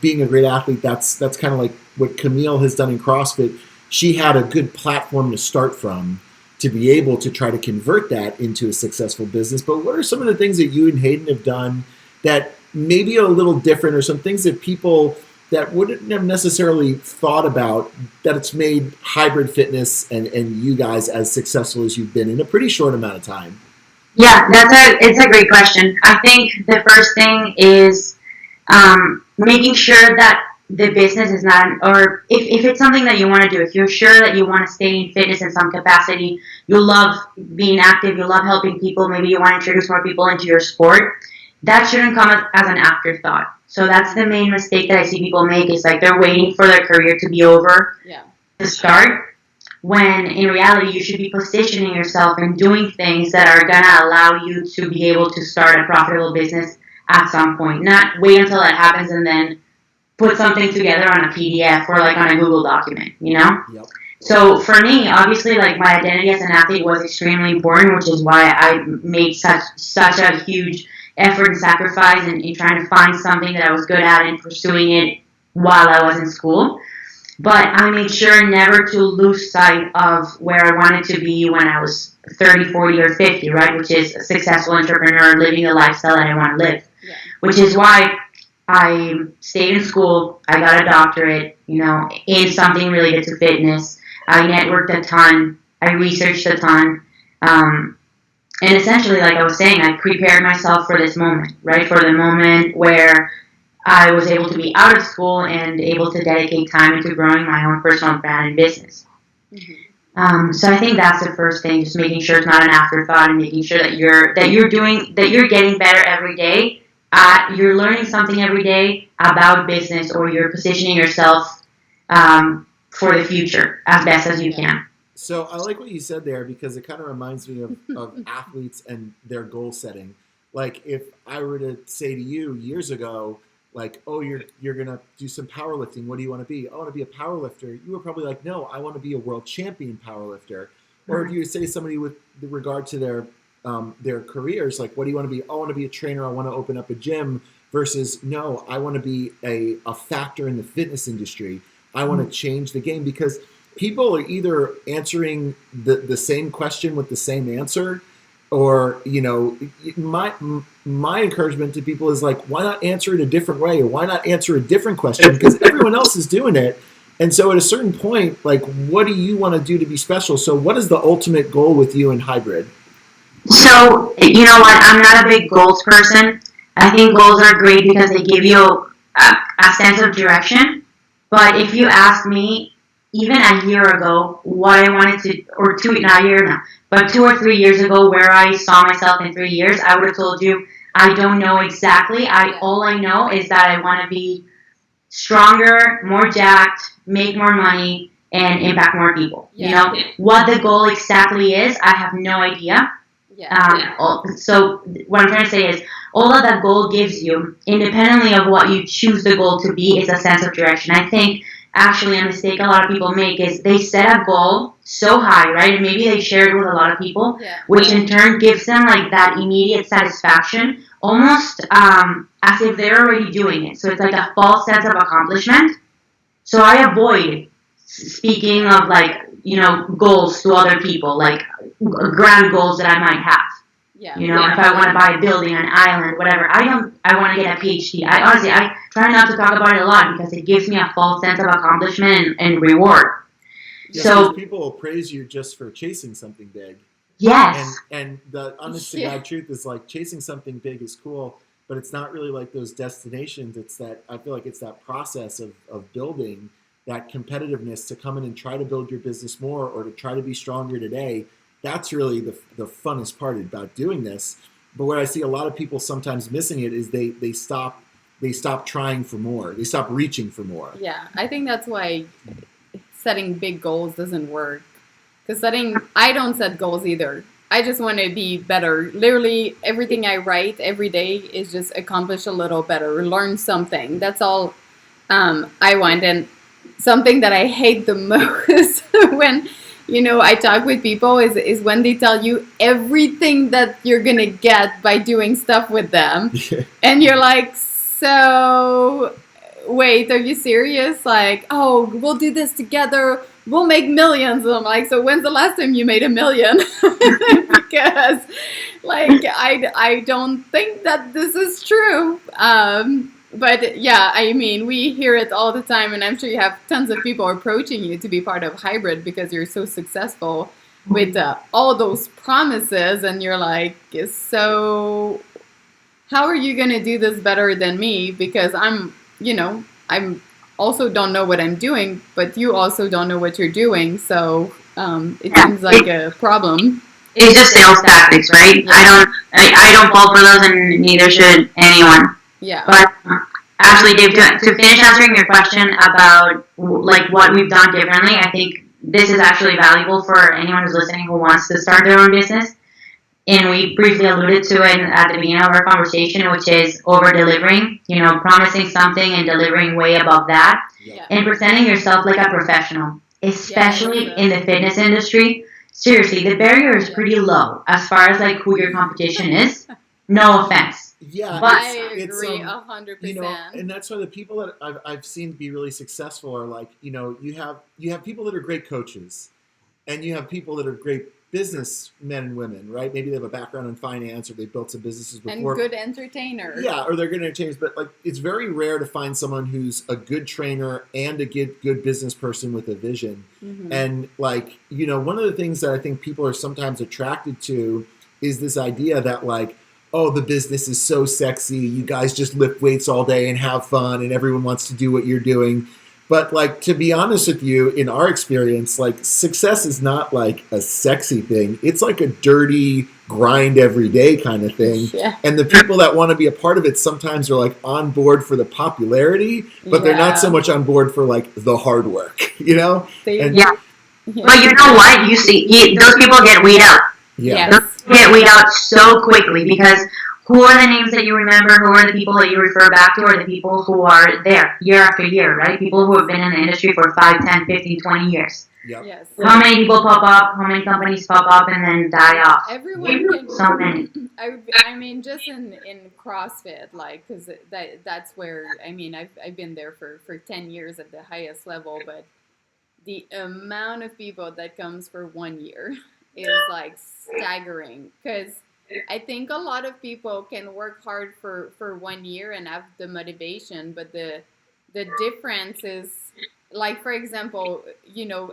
being a great athlete, that's kind of like what Camille has done in CrossFit. She had a good platform to start from to be able to try to convert that into a successful business. But what are some of the things that you and Hayden have done that maybe are a little different, or some things that people that wouldn't have necessarily thought about, that it's made hybrid fitness and you guys as successful as you've been in a pretty short amount of time? Yeah, it's a great question. I think the first thing is making sure that the business is not, or if it's something that you want to do, if you're sure that you want to stay in fitness in some capacity, you love being active, you love helping people, maybe you want to introduce more people into your sport, that shouldn't come as an afterthought. So that's the main mistake that I see people make, is like they're waiting for their career to be over to start, when in reality you should be positioning yourself and doing things that are going to allow you to be able to start a profitable business at some point. Not wait until that happens and then put something together on a PDF or like on a Google document, Yep. So for me, obviously, like my identity as an athlete was extremely important, which is why I made such a huge effort and sacrifice in trying to find something that I was good at and pursuing it while I was in school. But I made sure never to lose sight of where I wanted to be when I was 30, 40, or 50, right? Which is a successful entrepreneur living the lifestyle that I want to live. Yeah. Which is why I stayed in school. I got a doctorate, in something related to fitness. I networked a ton. I researched a ton. And essentially, like I was saying, I prepared myself for this moment, right? For the moment where I was able to be out of school and able to dedicate time into growing my own personal brand and business. Mm-hmm. So I think that's the first thing, just making sure it's not an afterthought, and making sure that you're getting better every day. You're learning something every day about business, or you're positioning yourself for the future as best as you can. So I like what you said there, because it kind of reminds me of athletes and their goal setting. Like if I were to say to you years ago, like, oh, you're going to do some powerlifting. What do you want to be? I want to be a powerlifter. You were probably like, no, I want to be a world champion powerlifter. Or if you say somebody with regard to their careers, like, what do you want to be? I want to be a trainer. I want to open up a gym. Versus, no, I want to be a factor in the fitness industry. I want to change the game, because people are either answering the same question with the same answer, or, my encouragement to people is like, why not answer it a different way? Or why not answer a different question? Because everyone else is doing it. And so at a certain point, like, what do you want to do to be special? So what is the ultimate goal with you in hybrid? So, you know what? I'm not a big goals person. I think goals are great because they give you a sense of direction. But if you ask me, even a year ago, what I wanted to, or not a year now, but 2 or 3 years ago, where I saw myself in 3 years, I would have told you, I don't know exactly. All I know is that I want to be stronger, more jacked, make more money, and impact more people. Yeah. What the goal exactly is, I have no idea. So what I'm trying to say is, all that goal gives you, independently of what you choose the goal to be, is a sense of direction. I think actually a mistake a lot of people make is they set a goal so high, right? And maybe they share it with a lot of people, which in turn gives them like that immediate satisfaction, almost as if they're already doing it. So it's like a false sense of accomplishment. So I avoid speaking of goals to other people, like grand goals that I might have. If I want to buy a building, an island, whatever. I want to get a PhD. I try not to talk about it a lot because it gives me a false sense of accomplishment and reward. Yeah, so people will praise you just for chasing something big. Yes. And the honest to God truth is, like, chasing something big is cool, but it's not really like those destinations. It's that, I feel like it's that process of building that competitiveness to come in and try to build your business more, or to try to be stronger today. That's really the funnest part about doing this. But where I see a lot of people sometimes missing it is they stop trying for more. They stop reaching for more. Yeah, I think that's why setting big goals doesn't work. Because I don't set goals either. I just want to be better. Literally, everything I write every day is just accomplish a little better, learn something. That's all I want. And something that I hate the most when, I talk with people is when they tell you everything that you're going to get by doing stuff with them. And you're like, so, wait, are you serious? Like, oh, we'll do this together. We'll make millions. And I'm like, so when's the last time you made $1 million? Because, like, I don't think that this is true. But yeah, I mean, we hear it all the time, and I'm sure you have tons of people approaching you to be part of hybrid because you're so successful with all those promises, and you're like, so how are you going to do this better than me? Because I'm also don't know what I'm doing, but you also don't know what you're doing, so it seems like a problem. It's just sales tactics, right? Yeah. I don't fall for those, and neither should anyone. Yeah. But actually, Dave, to finish answering your question about like what we've done differently, I think this is actually valuable for anyone who's listening who wants to start their own business. And we briefly alluded to it at the beginning of our conversation, which is over-delivering, promising something and delivering way above that, and presenting yourself like a professional, especially in the fitness industry. Seriously, the barrier is pretty low as far as like who your competition is. No offense. Yeah, but I agree 100%. And that's why the people that I've seen be really successful are like, you have people that are great coaches, and you have people that are great businessmen and women, right? Maybe they have a background in finance, or they've built some businesses before. And good entertainers. Yeah, or they're good entertainers. But like, it's very rare to find someone who's a good trainer and a good business person with a vision. Mm-hmm. And like, one of the things that I think people are sometimes attracted to is this idea that like, oh, the business is so sexy. You guys just lift weights all day and have fun, and everyone wants to do what you're doing. But like, to be honest with you, in our experience, like success is not like a sexy thing. It's like a dirty grind every day kind of thing. Yeah. And the people that want to be a part of it sometimes are like on board for the popularity, but they're not so much on board for like the hard work, Yeah. But you know what? You see, those people get weed out. Yeah. Those people get weed out so quickly because who are the names that you remember? Who are the people that you refer back to? Are the people who are there year after year, right? People who have been in the industry for 5, 10, 15, 20 years. Yep. Yes. How many people pop up? How many companies pop up and then die off? Everyone can. So many. I mean, just in CrossFit, like, because that's where, I mean, I've been there for 10 years at the highest level, but the amount of people that comes for 1 year is like staggering, because I think a lot of people can work hard for 1 year and have the motivation, but the difference is, like, for example,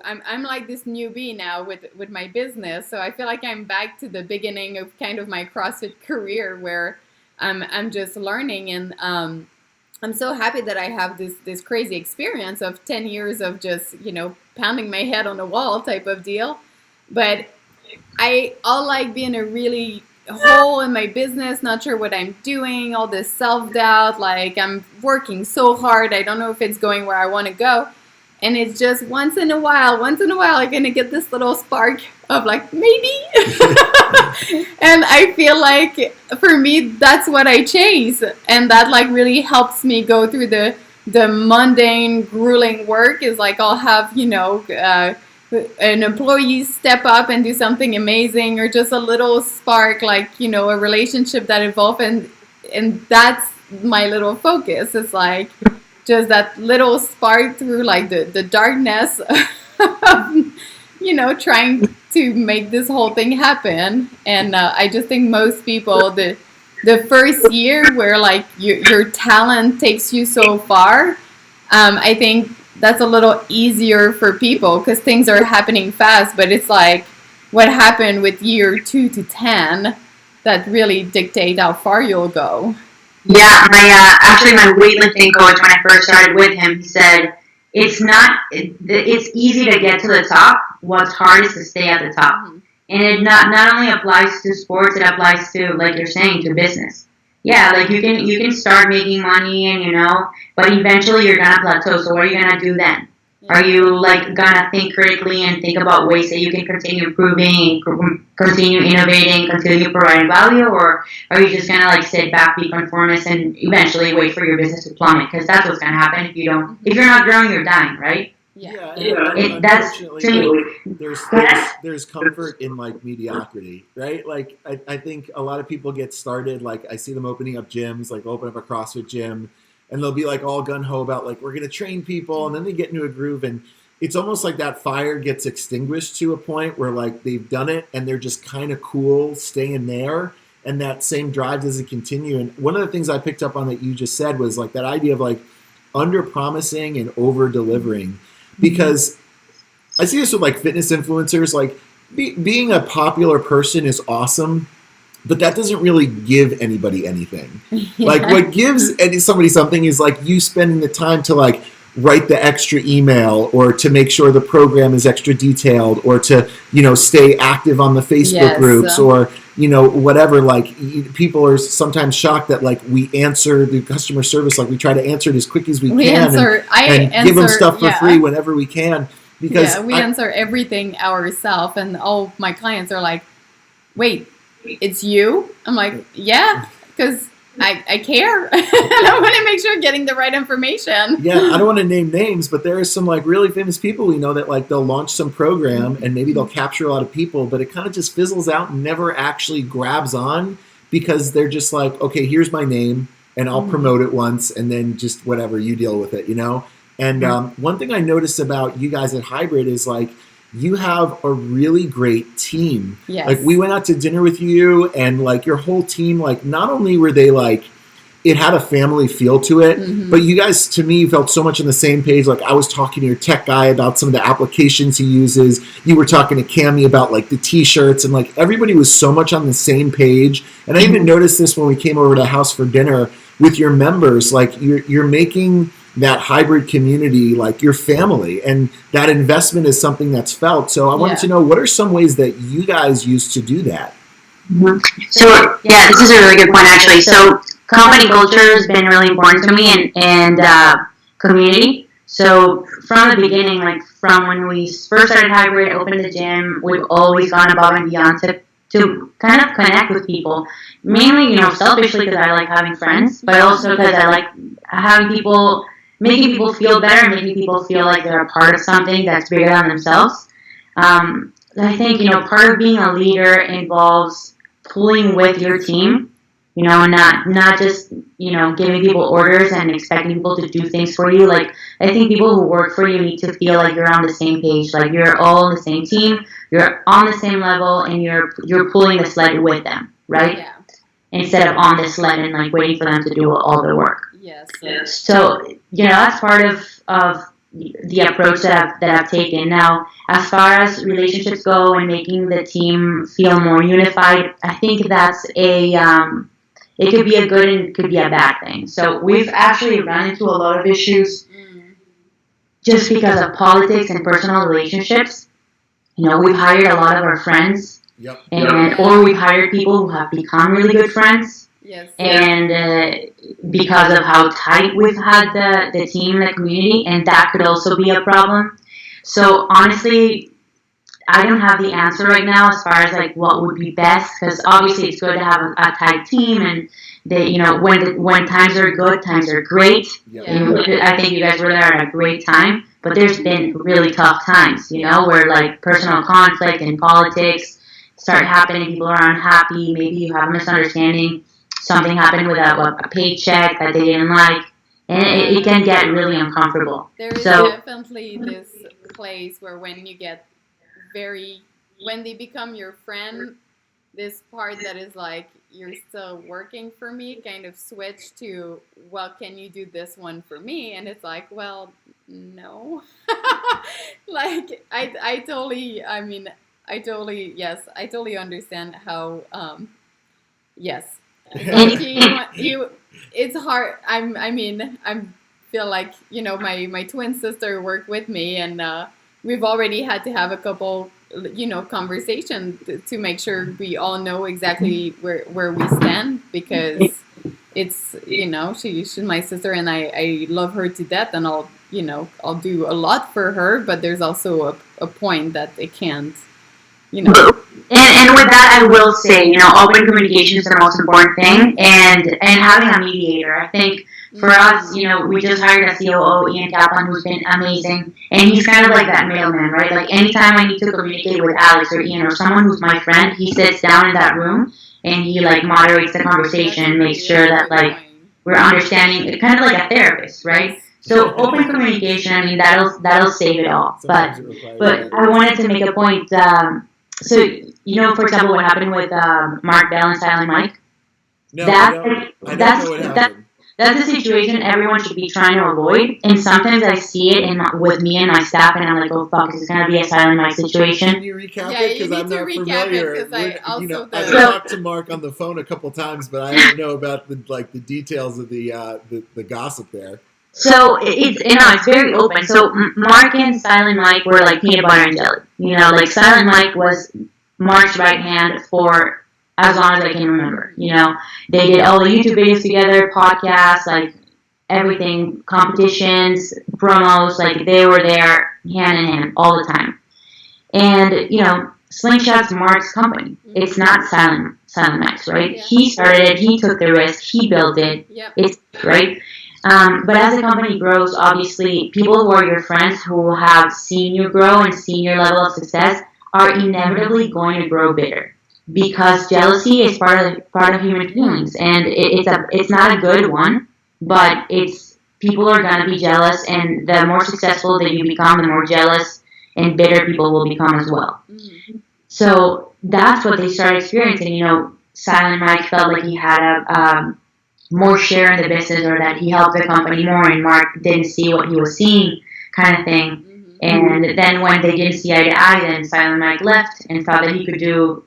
I'm like this newbie now with my business, so I feel like I'm back to the beginning of kind of my CrossFit career where I'm just learning, and I'm so happy that I have this crazy experience of 10 years of just pounding my head on the wall type of deal, but I'll like be in a really hole in my business, not sure what I'm doing, all this self-doubt, like I'm working so hard, I don't know if it's going where I want to go, and it's just once in a while I'm gonna get this little spark of like, maybe. And I feel like for me that's what I chase, and that like really helps me go through the mundane, grueling work. Is like I'll have an employee step up and do something amazing, or just a little spark, like a relationship that evolved, and that's my little focus. It's like just that little spark through like the darkness of trying to make this whole thing happen. And I just think most people, the first year where like your talent takes you so far, I think that's a little easier for people because things are happening fast, but it's like what happened with year 2 to 10 that really dictate how far you'll go. Yeah, my weightlifting coach, when I first started with him, he said, it's easy to get to the top. What's hard is to stay at the top. Mm-hmm. And it not only applies to sports, it applies to, like you're saying, to business. Yeah, like you can start making money and but eventually you're gonna plateau. So what are you gonna do then? Yeah. Are you like gonna think critically and think about ways that you can continue improving, continue innovating, continue providing value, or are you just gonna like sit back, be conformist, and eventually wait for your business to plummet? Because that's what's gonna happen if you don't. If you're not growing, you're dying, right? Yeah. That's to me. There's comfort in like mediocrity, right? Like I think a lot of people get started, like I see them opening up gyms, like open up a CrossFit gym, and they'll be like all gung-ho about like we're gonna train people, and then they get into a groove, and it's almost like that fire gets extinguished to a point where like they've done it and they're just kind of cool staying there, and that same drive doesn't continue. And one of the things I picked up on that you just said was like that idea of like under promising and over delivering, because I see this with like fitness influencers. Like being a popular person is awesome, but that doesn't really give anybody anything. Yeah. Like what gives somebody something is like you spending the time to like write the extra email, or to make sure the program is extra detailed, or to stay active on the Facebook Yes. groups, or whatever. Like people are sometimes shocked that like we answer the customer service, like we try to answer it as quick as we can, and give them stuff for free whenever we can, because we answer everything ourselves, and all my clients are like, wait, it's you? I'm like, yeah, because I care. And I want to make sure I'm getting the right information. Yeah, I don't want to name names, but there are some like really famous people we know that like they'll launch some program and maybe they'll capture a lot of people, but it kind of just fizzles out and never actually grabs on, because they're just like, okay, here's my name and I'll promote it once, and then just whatever, you deal with it, And one thing I noticed about you guys at Hybrid is like you have a really great team. Yes. Like we went out to dinner with you, and like your whole team, like not only were they like, it had a family feel to it, but you guys, to me, felt so much on the same page. Like I was talking to your tech guy about some of the applications he uses. You were talking to Cami about like the t-shirts, and like everybody was so much on the same page. And I even noticed this when we came over to the house for dinner with your members. Like you're making that hybrid community like your family, and that investment is something that's felt. So I wanted to know, what are some ways that you guys use to do that? So yeah, this is a really good point actually. So company culture has been really important to me, and community. So from the beginning, like from when we first started Hybrid, opened the gym, we've always gone above and beyond to kind of connect with people. Mainly, selfishly because I like having friends, but also because I like having people, making people feel better, making people feel like they're a part of something that's bigger than themselves. I think, part of being a leader involves pulling with your team, not just, giving people orders and expecting people to do things for you. Like, I think people who work for you need to feel like you're on the same page, like you're all on the same team, you're on the same level, and you're pulling the sled with them, right? Yeah. Instead of on the sled and like waiting for them to do all the work. Yes. So, that's part of the approach that I've taken. Now, as far as relationships go and making the team feel more unified, I think that's it could be a good and it could be a bad thing. So we've actually run into a lot of issues just because of politics and personal relationships. We've hired a lot of our friends, or we've hired people who have become really good friends. Yes. And because of how tight we've had the team, the community, and that could also be a problem. So honestly, I don't have the answer right now as far as like what would be best, because obviously it's good to have a tight team, and they, when times are good, times are great. Yeah. And I think you guys were there at a great time, but there's been really tough times, where like personal conflict and politics start happening, people are unhappy, maybe you have a misunderstanding, something happened with a paycheck that they didn't like, and it can get really uncomfortable. There is definitely this place where when they become your friend, this part that is like, you're still working for me, kind of switch to, well, can you do this one for me? And it's like, well, no. Like, I totally understand how, yes. It's hard. I feel like, my twin sister worked with me, and we've already had to have a couple conversation to make sure we all know exactly where we stand, because it's, she's my sister, and I love her to death, and I'll do a lot for her, but there's also a point that it can't, And with that, I will say, open communication is the most important thing, and having a mediator. I think for us, we just hired a COO, Ian Kaplan, who's been amazing, and he's kind of like that middleman, right? Like anytime I need to communicate with Alex or Ian or someone who's my friend, he sits down in that room and he like moderates the conversation, makes sure that like we're understanding, kind of like a therapist, right? So open communication, I mean, that'll save it all. But I wanted to make a point. So, for example, what happened with Mark Bell and Silent Mike? No, I don't know what happened. That's a situation everyone should be trying to avoid. And sometimes I see it with me and my staff, and I'm like, oh, fuck, is this going to be a Silent Mike situation? Can you recap it? Because I'm not familiar. I've talked to Mark on the phone a couple times, but I don't know about the details of the gossip there. So it's very open. So Mark and Silent Mike were like peanut butter and jelly. Like Silent Mike was Mark's right hand for as long as I can remember. They did all the YouTube videos together, podcasts, like everything, competitions, promos. Like they were there hand in hand all the time. And Slingshot's Mark's company. It's not Silent Mike's, right? Yeah. He started it. He took the risk. He built it. Yep. It's right. But as the company grows, obviously, people who are your friends who have seen you grow and seen your level of success are inevitably going to grow bitter, because jealousy is part of human feelings, and it's not a good one, but people are going to be jealous, and the more successful that you become, the more jealous and bitter people will become as well. Mm-hmm. So that's what they started experiencing. Silent Mike felt like he had more share in the business, or that he helped the company more, and Mark didn't see what he was seeing, kind of thing. Mm-hmm. And then when they didn't see eye to eye, then Silent Mike left and thought that he could do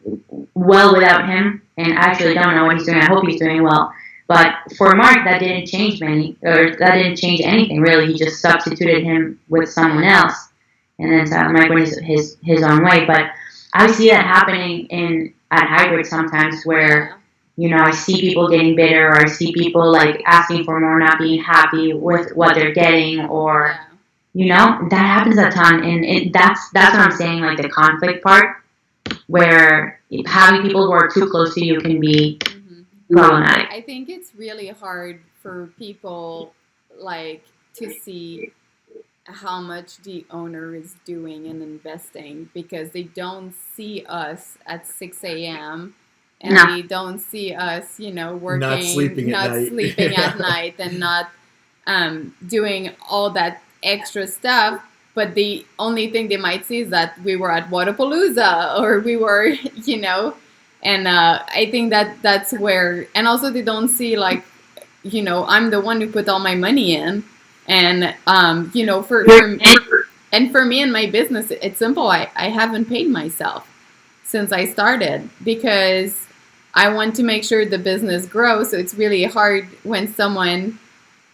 well without him. And I actually don't know what he's doing. I hope he's doing well. But for Mark, that didn't change anything really. He just substituted him with someone else, and then Silent Mike went his own way. But I see that happening at hybrid sometimes, where I see people getting bitter, or I see people like asking for more, not being happy with what they're getting, or that happens a ton, and that's what I'm saying, like the conflict part, where having people who are too close to you can be problematic. I think it's really hard for people to see how much the owner is doing and investing, because they don't see us at 6 a.m. and they don't see us, working, not sleeping at night, and not doing all that extra stuff. But the only thing they might see is that we were at Wadapalooza, or we were, and I think that's where, and also they don't see I'm the one who put all my money in, and for me and my business, it's simple. I haven't paid myself since I started, because I want to make sure the business grows. So it's really hard when someone,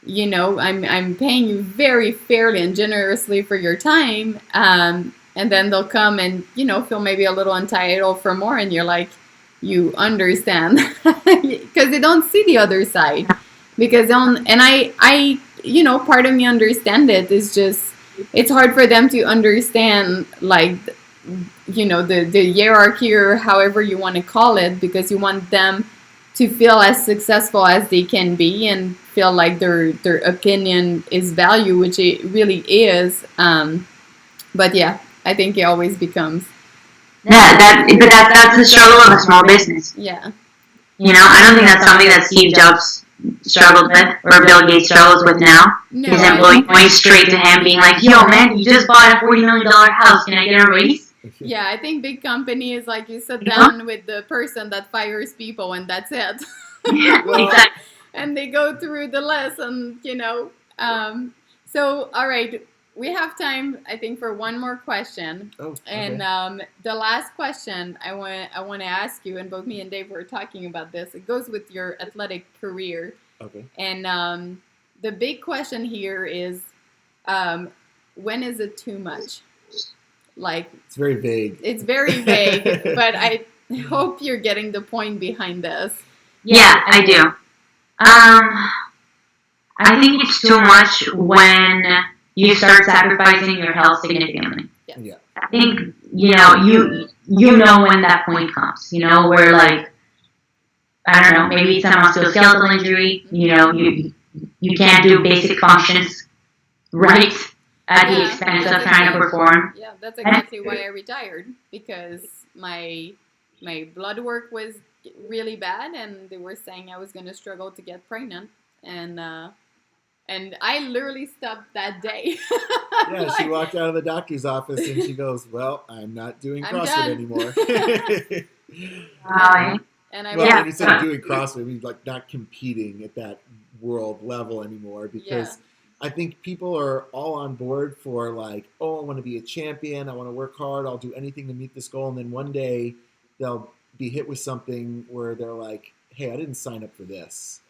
I'm paying you very fairly and generously for your time, and then they'll come and feel maybe a little entitled for more, and you're like, you understand, because they don't see the other side. Because I part of me understand it. It's just, it's hard for them to understand the hierarchy, or however you want to call it, because you want them to feel as successful as they can be and feel like their opinion is valued, which it really is. But yeah, I think it always becomes. That's the struggle of a small business. Yeah. I don't think that's something that Steve Jobs struggled with, or Bill Gates struggles with now. No, his employee going straight to him, being like, "Yo, man, you just bought a $40 million house. Can I get a raise?" Yeah, I think big company is like you sit down with the person that fires people, and that's it. Yeah, exactly. And they go through the list, and so all right, we have time, I think, for one more question. Oh, okay. And the last question I want to ask you, and both me and Dave were talking about this. It goes with your athletic career. Okay. And the big question here is, when is it too much? Like, It's very vague. it's very vague, but I hope you're getting the point behind this. Yeah, I do. I think it's too much when you start sacrificing your health significantly. Yes. Yeah. I think, you know when that point comes, where like, I don't know, maybe it's a musculoskeletal injury, you can't do basic functions right at the expense of trying to perform. Yeah, that's exactly why I retired, because my blood work was really bad, and they were saying I was going to struggle to get pregnant, and I literally stopped that day. Yeah, she walked out of the doctor's office and she goes, "Well, I'm not doing I'm CrossFit done." anymore." And I Well, instead of doing CrossFit, I mean, like not competing at that world level anymore, because I think people are all on board for like, oh, I want to be a champion, I want to work hard, I'll do anything to meet this goal, and then one day they'll be hit with something where they're like, hey, I didn't sign up for this.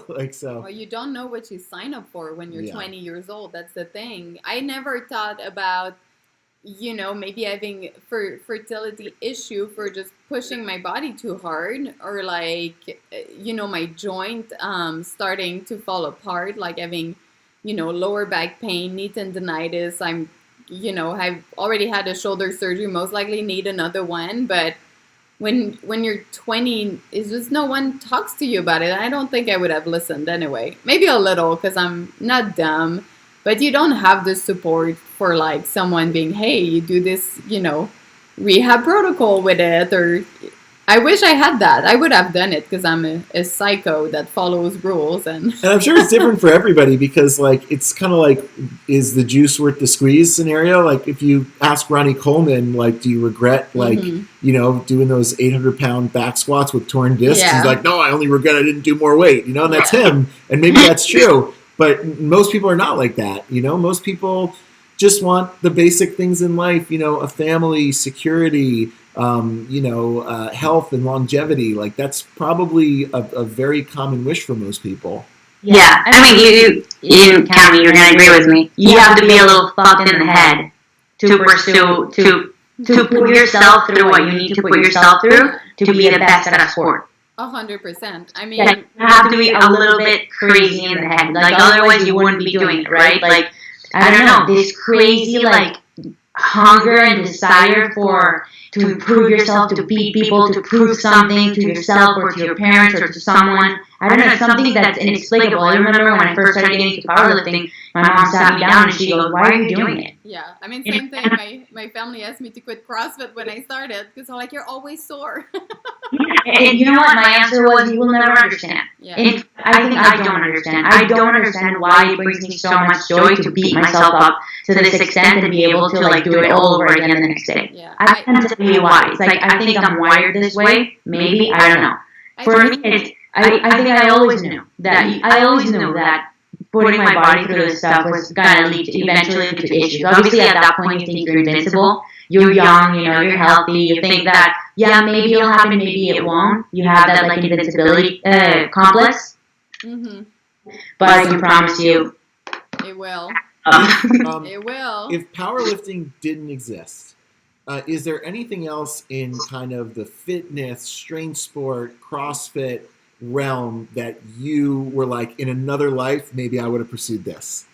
Like, so. Well, you don't know what you sign up for when you're 20 years old. That's the thing. I never thought about, maybe having fertility issue for just pushing my body too hard, or like, my joint starting to fall apart, like having, lower back pain, knee tendinitis. I've already had a shoulder surgery, most likely need another one, but when you're 20, it's just no one talks to you about it. I don't think I would have listened anyway. Maybe a little, because I'm not dumb, but you don't have the support for like someone being, hey, you do this, rehab protocol with it. Or I wish I had that. I would have done it, because I'm a psycho that follows rules. And I'm sure it's different for everybody, because like it's kind of like, is the juice worth the squeeze scenario? Like if you ask Ronnie Coleman, like, do you regret like doing those 800-pound back squats with torn discs? He's like, no, I only regret I didn't do more weight. And that's him, and maybe that's true. But most people are not like that. Most people just want the basic things in life. A family, security. Health and longevity, like that's probably a very common wish for most people. Yeah, I mean, you Cammy, you're gonna agree with me. You have to be a little fucked in the head to pursue, to put yourself through what you need to put yourself through to be the best at a sport. 100%. I mean, you have to be a little bit crazy in the head. Like otherwise, you wouldn't be doing it, right? Like I don't know, this crazy like hunger and desire to improve yourself, to beat people, to prove something to yourself or to your parents or to someone. I don't know, it's something that's inexplicable. I remember when I first started getting into powerlifting, my mom sat me down and she goes, why are you doing it? Yeah, I mean, same thing. My family asked me to quit CrossFit when I started, because they're like, you're always sore. And you know what my answer was? You will never understand. Yeah. I think I don't understand. I don't understand why it brings me so much joy to beat myself up to this extent and be able to like do it all over again the next day. Yeah. I can't tell you why. It's like I think I'm wired this way. Maybe, I don't know. For me, I think I always knew that putting my body through this stuff was gonna lead eventually to issues. Obviously, at that point, you think you're invincible. You're young, you're healthy. You think that maybe it'll happen, maybe it won't. You have that like invincibility complex. Mm-hmm. But I can promise you, it will. It will. If powerlifting didn't exist, is there anything else in kind of the fitness, strength sport, CrossFit realm that you were like, in another life, maybe I would have pursued this?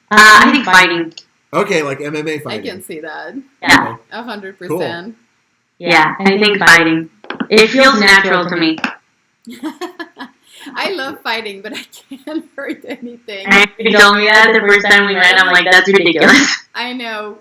I think fighting. Okay, like MMA fighting. I can see that. Yeah. 100%. Cool. Yeah, I think fighting. It feels natural to me. I love fighting, but I can't hurt anything. You told me that the first time we met. I'm like, that's ridiculous. I know.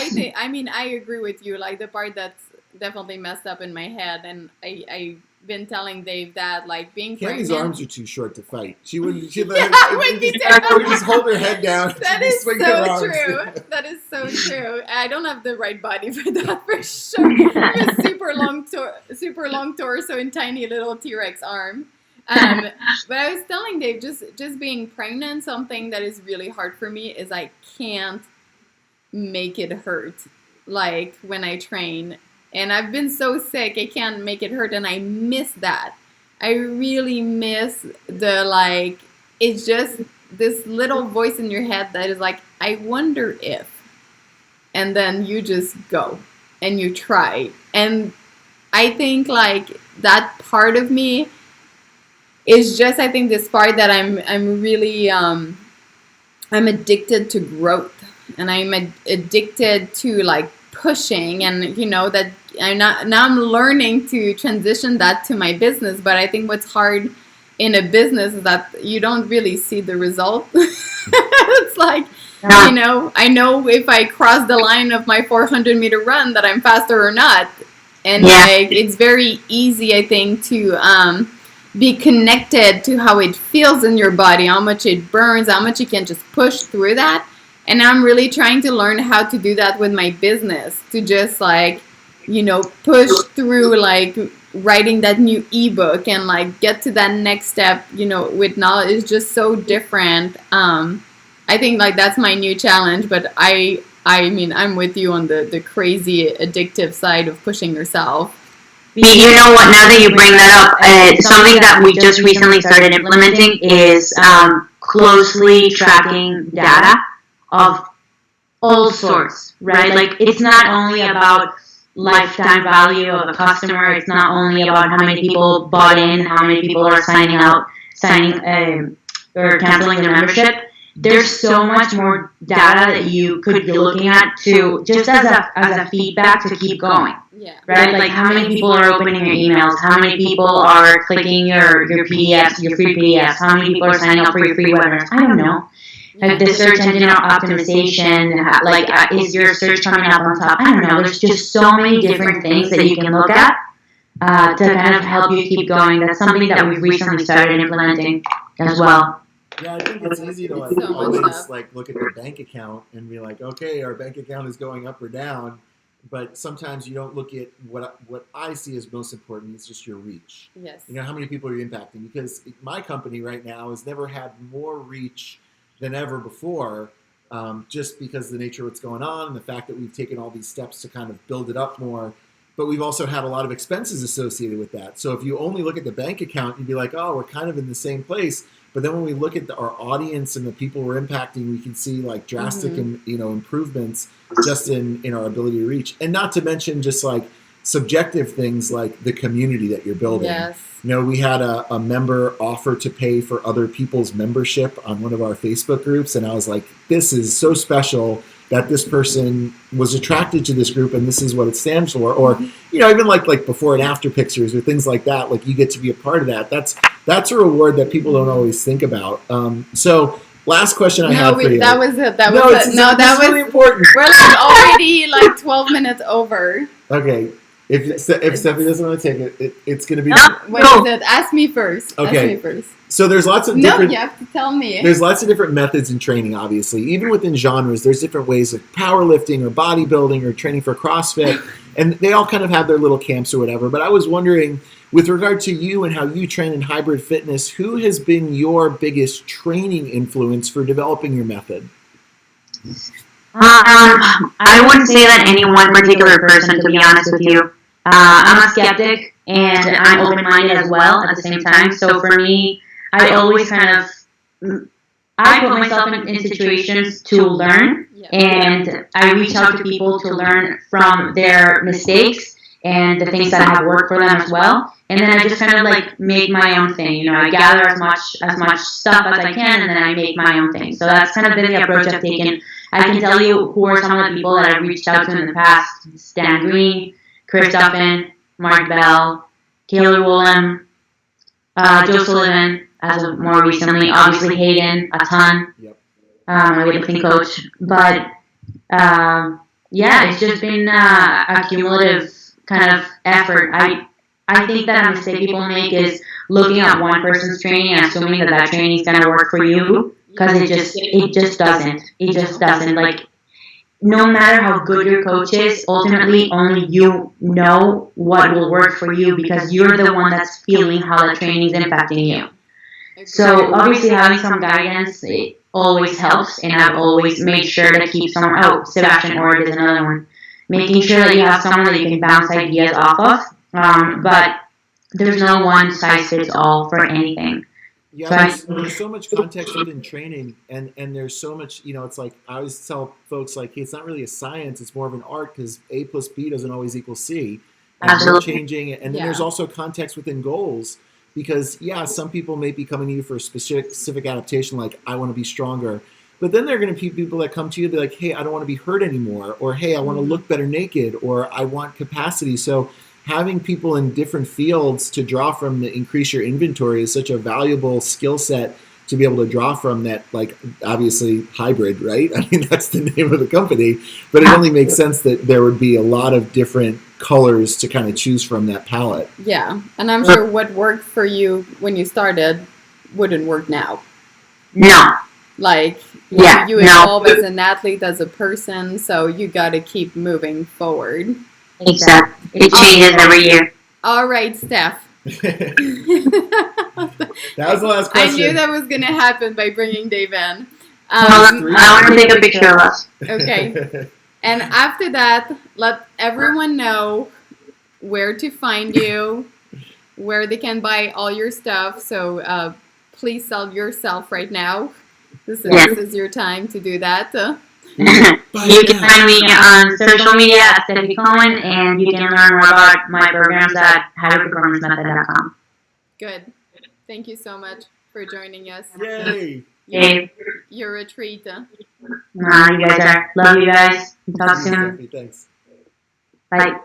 See, I agree with you. Like the part that's definitely messed up in my head, and I've been telling Dave that like being Cammy's pregnant. arms are too short to fight. She wouldn't. I would just hold her head down. That is so true. That is so true. I don't have the right body for that for sure. I have a super long torso and tiny little T-Rex arm. But I was telling Dave, just being pregnant, something that is really hard for me is I can't make it hurt. Like when I train. And I've been so sick, I can't make it hurt, and I miss that. I really miss the, like, it's just this little voice in your head that is like, I wonder if. and then you just go and you try. And I think like that part of me is just, I think this part that I'm really I'm addicted to growth, and I'm addicted to like pushing, and that I'm learning to transition that to my business. But I think what's hard in a business is that you don't really see the result. It's like, I know if I cross the line of my 400-meter run that I'm faster or not. And like, it's very easy, I think, to be connected to how it feels in your body, how much it burns, how much you can just push through that. And I'm really trying to learn how to do that with my business, to just like, push through, like writing that new ebook and like get to that next step, with knowledge is just so different. I think like that's my new challenge, but I mean, I'm with you on the crazy addictive side of pushing yourself. You know what, now that you bring that up, something that we just recently started implementing is closely tracking data of all sorts, right? Like, it's not only about lifetime value of a customer, it's not only about how many people bought in, how many people are signing or canceling their membership. There's so much more data that you could be looking at to just as a feedback to keep going. Yeah. Right? Like, how many people are opening your emails? How many people are clicking your PDFs, your free PDFs? How many people are signing up for your free webinars? I don't know. Like the search engine optimization, like is your search coming up on top? I don't know. There's just so many different things that you can look at to kind of help you keep going. That's something that we've recently started implementing as well. Yeah, I think it's easy to like always like look at the bank account and be like, okay, our bank account is going up or down. But sometimes you don't look at what I see as most important. It's just your reach. Yes. How many people are you impacting? Because my company right now has never had more reach than ever before, just because of the nature of what's going on and the fact that we've taken all these steps to kind of build it up more. But we've also had a lot of expenses associated with that. So if you only look at the bank account, you'd be like, oh, we're kind of in the same place. But then when we look at our audience and the people we're impacting, we can see like drastic improvements just in our ability to reach. And not to mention just like subjective things like the community that you're building. Yes. We had a member offer to pay for other people's membership on one of our Facebook groups. And I was like, this is so special that this person was attracted to this group and this is what it stands for. Or, even like before and after pictures or things like that, like you get to be a part of that. That's a reward that people don't always think about. So last question I have for you. That was it. That was really important. We're like already like 12 minutes over. Okay. If Stefi doesn't want to take it, it's going to be... What is it? Ask me first. Okay. Ask me first. So there's lots of different... No, you have to tell me. There's lots of different methods in training, obviously. Even within genres, there's different ways of powerlifting or bodybuilding or training for CrossFit. And they all kind of have their little camps or whatever. But I was wondering, with regard to you and how you train in hybrid fitness, who has been your biggest training influence for developing your method? I wouldn't say that any one particular person, to be honest with you. I'm a skeptic, and I'm open-minded as well at the same time. So for me, I always I put myself in situations to learn, and I reach out to people to learn from their mistakes and the things that have worked for them as well. And then I just kind of like make my own thing. I gather as much stuff as I can, and then I make my own thing. So that's kind of been the approach I've taken. I can tell you who are some of the people that I've reached out to in the past: Stan Green, Chris Duffin, Mark Bell, Taylor Woolham, Joe Sullivan, as of more recently, obviously Hayden, a ton, my weightlifting coach. But it's just been a cumulative kind of effort. I think that a mistake people make is looking at one person's training and assuming that training is going to work for you, because it just doesn't. It just doesn't. Like, no matter how good your coach is, ultimately only you know what will work for you, because you're the one that's feeling how the training is impacting you. So obviously having some guidance, it always helps, and I've always made sure to keep someone. Oh, Sebastian Ord is another one. Making sure that you have someone that you can bounce ideas off of. But there's no one size fits all for anything. Yeah, So there's so much context within training, and there's so much, it's like I always tell folks, like, hey, it's not really a science, it's more of an art, because A plus B doesn't always equal C, and we're absolutely. changing it. And then there's also context within goals, because some people may be coming to you for a specific adaptation, like I want to be stronger, but then there are going to be people that come to you and be like, hey, I don't want to be hurt anymore, or hey, I want to look better naked, or I want capacity. So having people in different fields to draw from to increase your inventory is such a valuable skill set to be able to draw from, that, like, obviously hybrid, right? I mean, that's the name of the company, but it only makes sense that there would be a lot of different colors to kind of choose from that palette. Yeah, and I'm sure what worked for you when you started wouldn't work now. No. Like, Yeah, you evolve as an athlete, as a person, so you got to keep moving forward. Exactly. It changes every year. All right, Steph. That was the last question. I knew that was going to happen by bringing Dave in. I want to take a picture of us. Okay. And after that, let everyone know where to find you, where they can buy all your stuff. So please sell yourself right now. This is your time to do that. You can find me on social media at Stefi Cohen, and you can learn more about my programs at highperformancemethod.com. Good. Thank you so much for joining us. Yay! You're a treat. You guys are. Love you guys. Talk soon. Thanks. Bye.